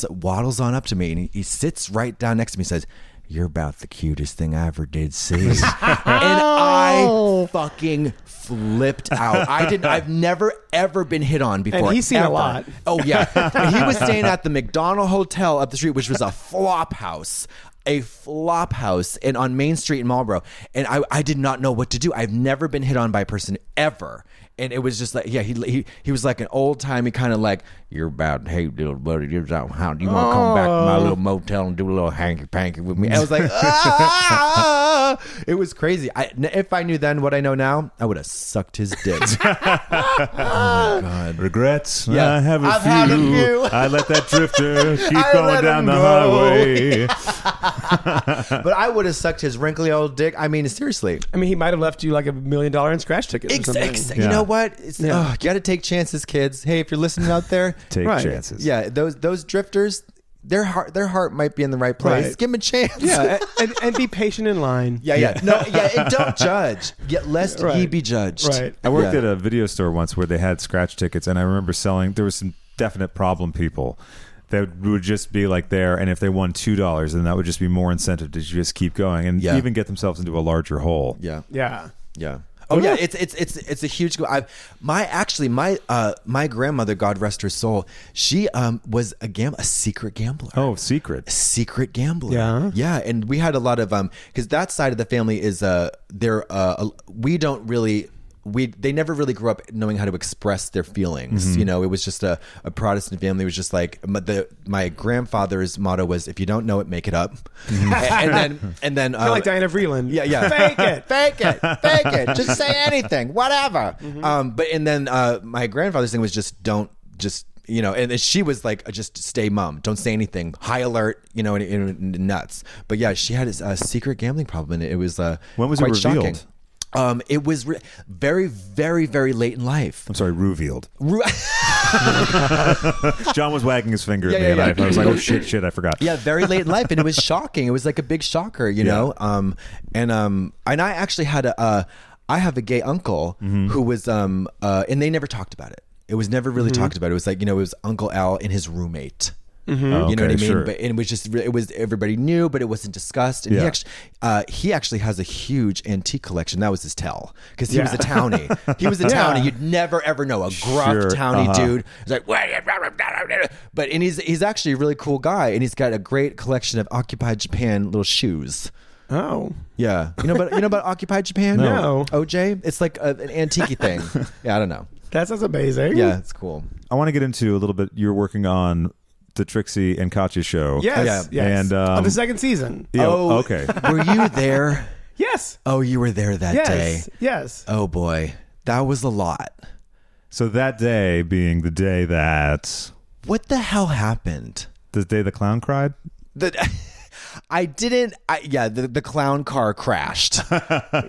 waddles on up to me, and he sits right down next to me and says, you're about the cutest thing I ever did see. And I fucking flipped out. I've never ever been hit on before. And he's seen ever. a lot. Oh yeah. And he was staying at the McDonald Hotel up the street, which was a flop house. And on Main Street in Marlboro. And I did not know what to do. I've never been hit on by a person ever. And it was just like, yeah, he was like an old timey kind of like, you're about, hey, little buddy, how do you want to come back to my little motel and do a little hanky panky with me? And I was like, it was crazy. If I knew then what I know now, I would have sucked his dick. Oh God, Regrets? Yeah. I have a I've few. had a few. I let that drifter keep I going let down him the go. highway. But I would have sucked his wrinkly old dick. I mean, seriously. I mean, he might have left you like $1 million in scratch tickets or something. You know what? It's, you got to take chances, kids. Hey, if you're listening out there, Take chances. yeah, those drifters, their heart might be in the right place. Right. Give them a chance. Yeah, and be patient in line. Yeah. No, yeah, and don't judge. Yet lest ye be judged. Right. I worked at a video store once where they had scratch tickets, and I remember there was some definite problem people that would just be like there, and if they won $2, then that would just be more incentive to just keep going and even get themselves into a larger hole. Yeah. Yeah. Oh yeah, it's a huge. My grandmother, God rest her soul, she was a secret gambler. Oh, secret. Secret gambler. Yeah. And we had a lot of because that side of the family is we don't really. They never really grew up knowing how to express their feelings. You know, it was just a Protestant family. It was just like my grandfather's motto was, if you don't know it, make it up. and then Kind of like Diana Vreeland. Yeah. Fake it. Just say anything, whatever. My grandfather's thing was you know, and she was like, just stay mum. Don't say anything. High alert, you know, and nuts. But yeah, she had a secret gambling problem, and it was When was it quite revealed? shocking. It was very, very, very late in life. I'm sorry, revealed. John was wagging his finger at me, and I was like, oh, shit, I forgot. Yeah, very late in life, and it was shocking. It was like a big shocker, you know? And I actually had I have a gay uncle who was, and they never talked about it. It was never really talked about. It was like, you know, it was Uncle Al and his roommate. Oh, you know what I mean? Sure. But it was everybody knew, but it wasn't discussed. And he actually has a huge antique collection. That was his tell, because he was a townie. He was a townie. You'd never ever know a gruff townie dude. He's like, and he's actually a really cool guy, and he's got a great collection of Occupied Japan little shoes. Oh. Yeah, you know about Occupied Japan? No. OJ, it's like an antique thing. Yeah, I don't know. That sounds amazing. Yeah, it's cool. I want to get into a little bit. You're working on the Trixie and Katya show. Yes. And on the second season. Okay. Were you there? Yes. Oh, you were there that day. Yes. Oh boy, that was a lot. So that day being the day that... What the hell happened? The day the clown cried? The clown car crashed.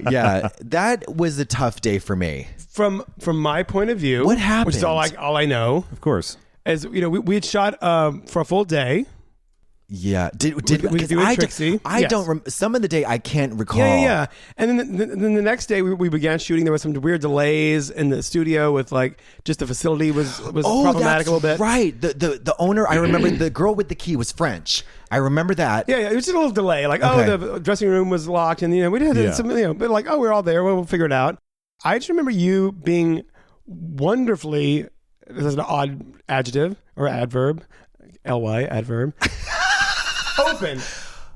Yeah, that was a tough day for me. From my point of view, What happened? Which is all I know. Of course. As you know, we had shot for a full day. Yeah, we doing Trixie? I Yes. don't. Some of the day I can't recall. Yeah. And then the next day we began shooting. There was some weird delays in the studio with like just the facility was problematic a little bit. Right. The owner. I remember the girl with the key was French. I remember that. Yeah, it was just a little delay. Like, Okay. the dressing room was locked, and we had some, but like, we're all there. We'll figure it out. I just remember you being wonderfully. This is an odd adjective or adverb, ly adverb. Open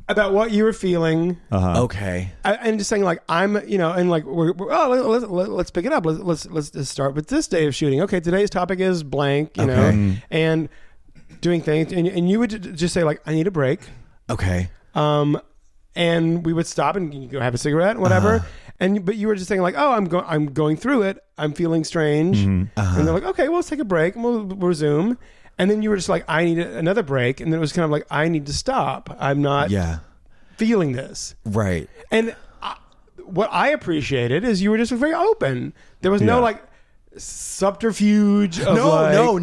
about what you were feeling. Okay. And just saying like I'm, and like let's pick it up. Let's just start with this day of shooting. Okay, today's topic is blank. You know, and doing things, and you would just say like I need a break. Okay. And we would stop and go have a cigarette, whatever. But you were just saying like, oh, I'm going through it. I'm feeling strange. And they're like, okay, well, let's take a break and we'll resume. And then you were just like, I need another break. And then it was kind of like, I need to stop. I'm not feeling this. Right. And what I appreciated is you were just very open. There was no like subterfuge of no.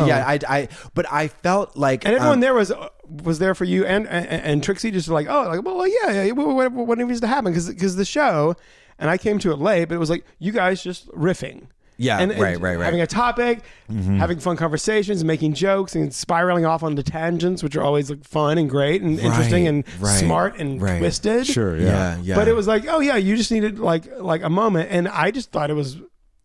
Yeah, but I felt like, and everyone there was there for you and Trixie, just like, oh, like, well, yeah, what needs to happen, because the show, and I came to it late, but it was like you guys just riffing, Yeah, and right. Having a topic, having fun conversations, making jokes, and spiraling off onto tangents, which are always like fun and great and interesting and smart and twisted. Sure, yeah. But it was like, oh yeah, you just needed like a moment, and I just thought it was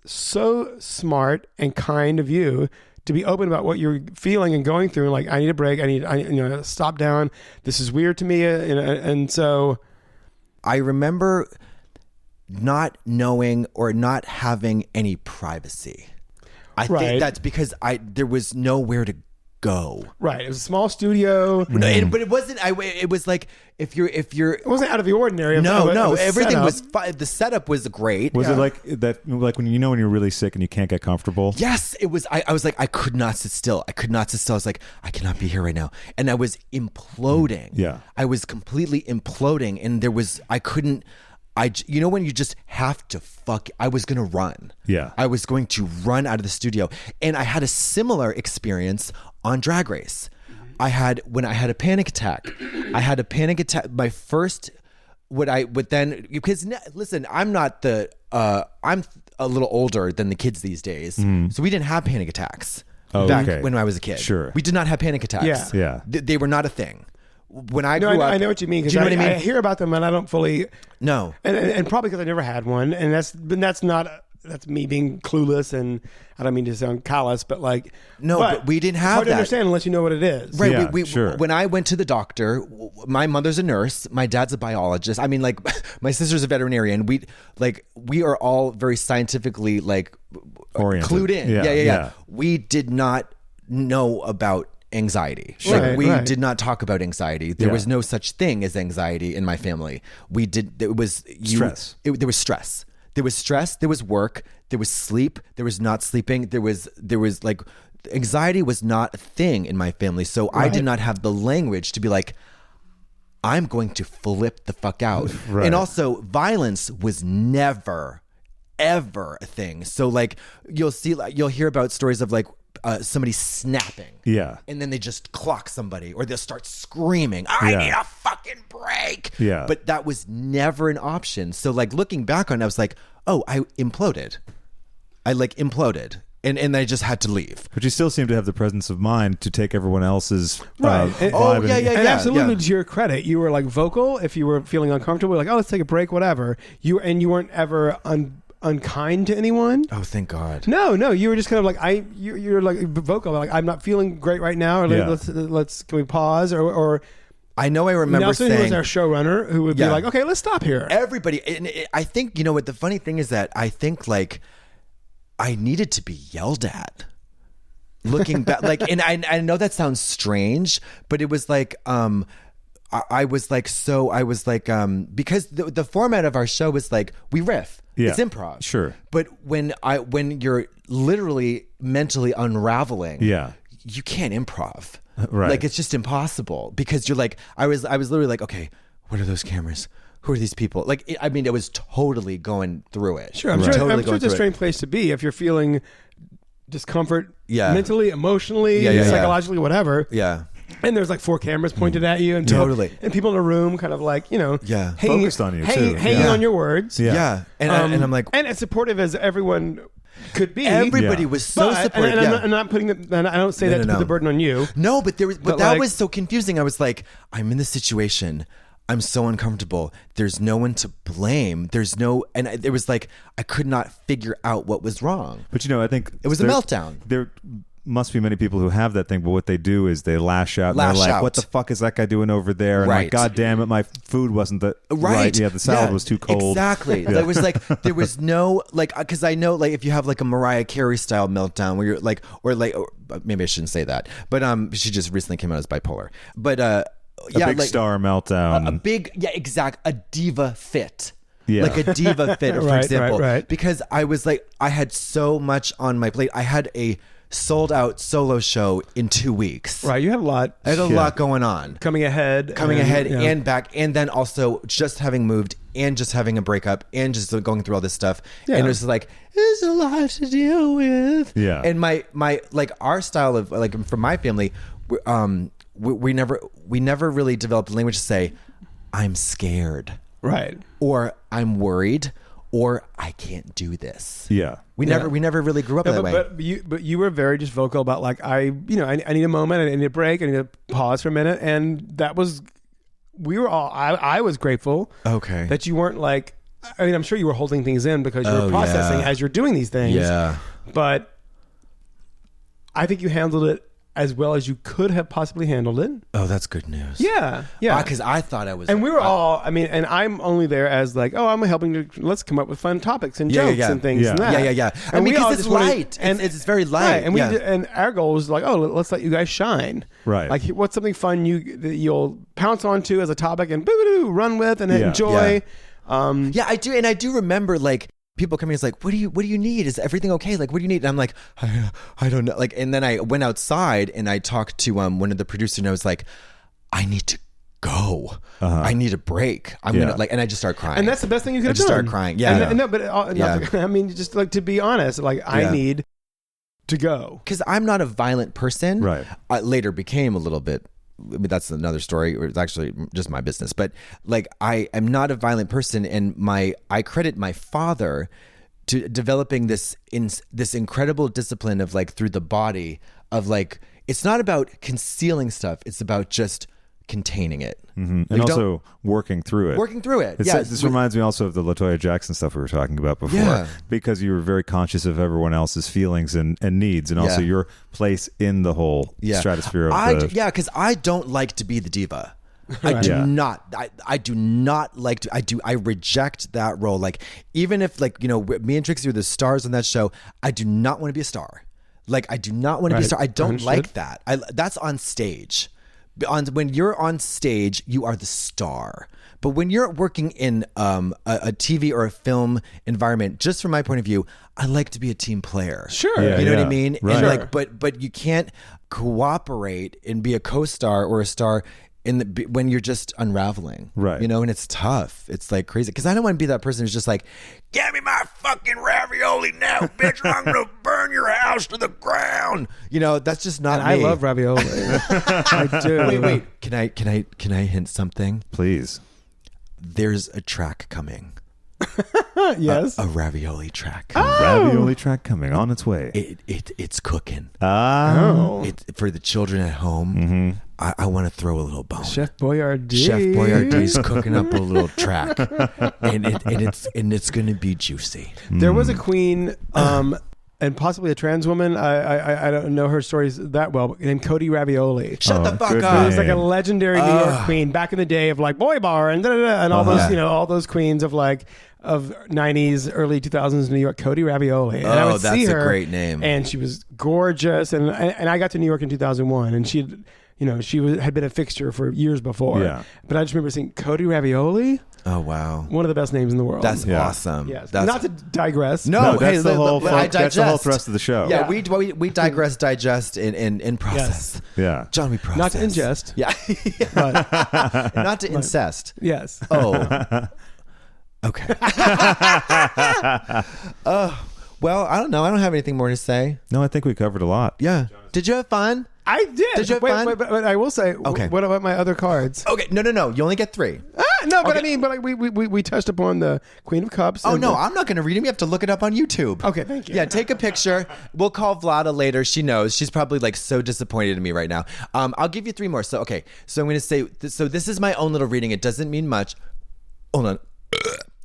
so smart and kind of you to be open about what you're feeling and going through. Like, I need a break. I need stop down. This is weird to me, and so I remember not knowing or not having any privacy. I think that's because there was nowhere to go. Right. It was a small studio. But it wasn't. It was like if you're. It wasn't out of the ordinary. No. Everything was fine. The setup was great. Was it like that? Like when you're really sick and you can't get comfortable? Yes, it was. I was like, I could not sit still. I was like, I cannot be here right now, and I was imploding. Yeah. I was completely imploding, and I couldn't. When you just have to I was going to run. Yeah. I was going to run out of the studio. And I had a similar experience on Drag Race. When I had a panic attack. My first, because listen, I'm not I'm a little older than the kids these days. So we didn't have panic attacks back when I was a kid. Sure. We did not have panic attacks. Yeah. They were not a thing. When I grew up, I know what you mean. Because I hear about them and I don't fully. No, and probably because I never had one, and that's me being clueless, and I don't mean to sound callous, but like but we didn't have hard that. to understand unless you know what it is. Right. Yeah, sure. When I went to the doctor, my mother's a nurse, my dad's a biologist. I mean, like my sister's a veterinarian. We are all very scientifically oriented, clued in. Yeah. We did not know about anxiety. We did not talk about anxiety. There was no such thing as anxiety in my family. There was stress. There was stress. There was stress. There was work. There was sleep. There was not sleeping. There was like anxiety was not a thing in my family. So I did not have the language to be like, I'm going to flip the fuck out. And also, violence was never, ever a thing. So like you'll hear about stories of like somebody snapping. Yeah. And then they just clock somebody, or they'll start screaming, I need a fucking break. Yeah. But that was never an option. So like looking back on it, I was like, oh, I imploded. Imploded. And I just had to leave. But you still seem to have the presence of mind to take everyone else's vibe. And absolutely to your credit, you were like vocal if you were feeling uncomfortable, like, oh, let's take a break, whatever. You weren't ever unkind to anyone. Oh, thank God. No, you were just kind of like you're like vocal, like I'm not feeling great right now, or let's can we pause, or I know I remember Nelson, saying, who was our showrunner, who would be like, okay, let's stop here. Everybody, and I think what the funny thing is that I think like I needed to be yelled at. Looking back, like, and I know that sounds strange, but it was like I was like because the format of our show was like we riff. Yeah. It's improv. Sure. But when you're literally mentally unraveling, you can't improv. Right. Like it's just impossible because you're like I was literally like, okay, what are those cameras? Who are these people? Like it was totally going through it. Sure, I'm sure it's a strange place to be if you're feeling discomfort mentally, emotionally, psychologically, whatever. Yeah. And there's like 4 cameras pointed at you, and and people in the room kind of like hanging, focused on you too, hanging on your words. Yeah. And I'm like, and as supportive as everyone could be. Everybody was so supportive. And I'm not putting and I don't say that to put the burden on you. No, but that was so confusing. I was like, I'm in this situation. I'm so uncomfortable. There's no one to blame. It was like I could not figure out what was wrong. But I think it was a meltdown. There must be many people who have that thing, but what they do is they lash out. And they're like, what the fuck is that guy doing over there? And like, God damn it, my food wasn't the right. Yeah, the salad was too cold. Exactly. There was like, there was no, like, because I know, like, if you have like a Mariah Carey style meltdown where you're like, or maybe I shouldn't say that, but she just recently came out as bipolar. But a big star meltdown. A diva fit. Yeah. Like a diva fit, for example. Right. Because I was like, I had so much on my plate. I had a sold out solo show in 2 weeks. Right, you had a lot. I had a lot going on. Coming ahead and back, and then also just having moved and just having a breakup and just going through all this stuff. Yeah. And it was like, there's a lot to deal with. Yeah. And my like our style of like from my family, we never really developed language to say, I'm scared. Right. Or I'm worried. or I can't do this. Yeah. We never really grew up that way. But you were very just vocal about like, I need a moment, I need a break, I need to pause for a minute. And that was, I was grateful that you weren't like, I mean, I'm sure you were holding things in because you were processing as you're doing these things. Yeah. But I think you handled it as well as you could have possibly handled it. Oh, that's good news. Yeah. Because I thought I was... And we were all, I mean, and I'm only there as like, oh, I'm helping to, let's come up with fun topics and jokes and things and that. Yeah. And I mean, because it's light. Wanted, and it's very light. Right, and and our goal was like, oh, let's let you guys shine. Right. Like, what's something fun that you'll pounce onto as a topic and run with and enjoy. Yeah, I do. And I do remember like, people come in, it's like, what do you need? Is everything okay? Like, what do you need? And I'm like, I don't know. Like, and then I went outside and I talked to one of the producers, and I was like, I need to go. I need a break. I'm gonna and I just start crying. And that's the best thing you could have done. I just start crying. Yeah. And, no, but I mean, just like to be honest, like I need to go because I'm not a violent person. Right. I later became a little bit. I mean, that's another story. It's actually just my business. But like, I am not a violent person, and I credit my father to developing this incredible discipline of like through the body of like, it's not about concealing stuff. It's about just containing it. And also working through it. This reminds me also of the Latoya Jackson stuff we were talking about before, because you were very conscious of everyone else's feelings and needs, and also your place in the whole stratosphere of because I don't like to be the diva. I do not like to. I reject that role. Like, even if like, me and Trixie were the stars on that show, I do not want to be a star. Like, I do not want to be a star. I don't like that. That's on stage. When you're on stage, you are the star. But when you're working in a TV or a film environment, just from my point of view, I like to be a team player. Sure. You know what I mean? Right. And like, but you can't cooperate and be a co-star or a star when you're just unraveling. Right. And it's tough. It's like crazy. Because I don't want to be that person who's just like, Give me my fucking ravioli now, bitch, or I'm gonna burn your house to the ground. That's just not me. I love ravioli. I do. Wait. Can I hint something? Please. There's a track coming. Yes. A ravioli track. Ravioli track coming on its way. It's cooking. For the children at home. I want to throw a little bone. Chef Boyardee. Chef Boyardee's cooking up a little track, and it's going to be juicy. There was a queen, and possibly a trans woman. I don't know her stories that well, but named Cody Ravioli. Shut the fuck good up. It was like a legendary New York queen back in the day of like Boy Bar and and all those all those queens of like of 90s, early 2000s New York, Cody Ravioli. And I would that's see her, a great name. And she was gorgeous, and I got to New York in 2001, and she had been a fixture for years before. Yeah. But I just remember seeing Cody Ravioli. Oh wow, one of the best names in the world. That's awesome. Yes. Not to digress. No, that's the whole thrust of the show. Yeah, we digress, digest, and process. Yes. Yeah, John, we process. Not to ingest. Yeah, but, not to incest. Yes. Oh, okay. Well, I don't know. I don't have anything more to say. No, I think we covered a lot. Yeah. Did you have fun? I did. Did you have fun? But I will say, Okay. What about my other cards? Okay. No. You only get 3. No, but I mean, but we touched upon the Queen of Cups. Oh, and no, I'm not going to read them. You have to look it up on YouTube. Okay, thank you. Yeah, take a picture. We'll call Vlada later. She knows. She's probably like so disappointed in me right now. I'll give you 3 more. So, okay. So I'm going to say, so this is my own little reading. It doesn't mean much. Hold on.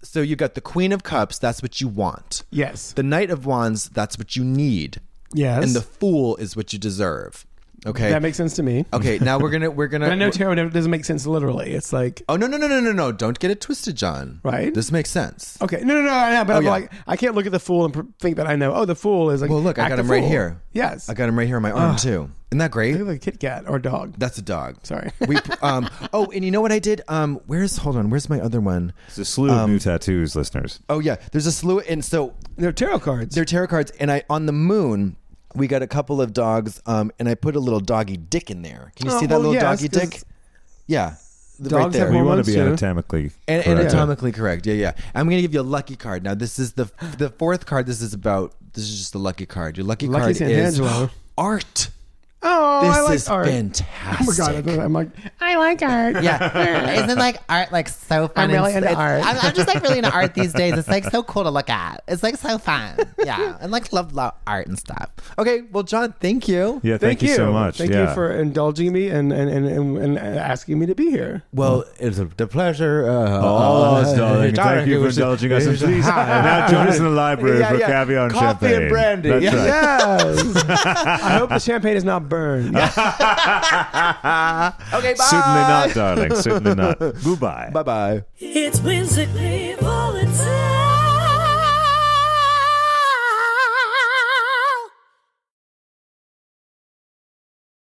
So you got the Queen of Cups. That's what you want. Yes. The Knight of Wands. That's what you need. Yes. And the Fool is what you deserve. Okay. That makes sense to me. Okay, now we're gonna. But I know tarot doesn't make sense literally. It's like, Oh no! Don't get it twisted, John. Right? This makes sense. okay, no, I know, but I'm yeah. like, I can't look at the Fool and think that I know. Oh, the Fool is like. Well, look, I act got the him right fool. here. Yes, I got him right here on my arm too. Isn't that great? I look like a Kit Kat or dog. That's a dog. Sorry. And you know what I did? Where's my other one? It's a slew of new tattoos, listeners. Oh yeah, there's a slew, and so They're tarot cards. they're tarot cards, and I on the moon. We got a couple of dogs, and I put a little doggy dick in there. Can you see that little doggy dick? Yeah, right dogs there. have We want to be Hormones, too. anatomically And correct. anatomically correct. Yeah. I'm going to give you a lucky card. Now, this is the 4th card. This is just the lucky card. Your lucky Lucky card is Santangelo. art. Oh, This I like is art. fantastic. Oh my God, I'm like, I like art. Yeah, isn't like art like so fun? I'm really and into it's- art. I'm just like really into art these days. It's like so cool to look at. It's like so fun. Yeah, and like love art and stuff. Okay, well, John, thank you. Yeah, thank you so much. Thank you for indulging me and asking me to be here. Well, it's a pleasure. Darling, thank you for indulging us. And please now join us in the library for caviar and coffee champagne. and brandy. That's right. Yes. I hope the champagne is not burned. Okay, bye. Certainly not, darling. Certainly not. Goodbye. Bye-bye. It's whimsically volatile.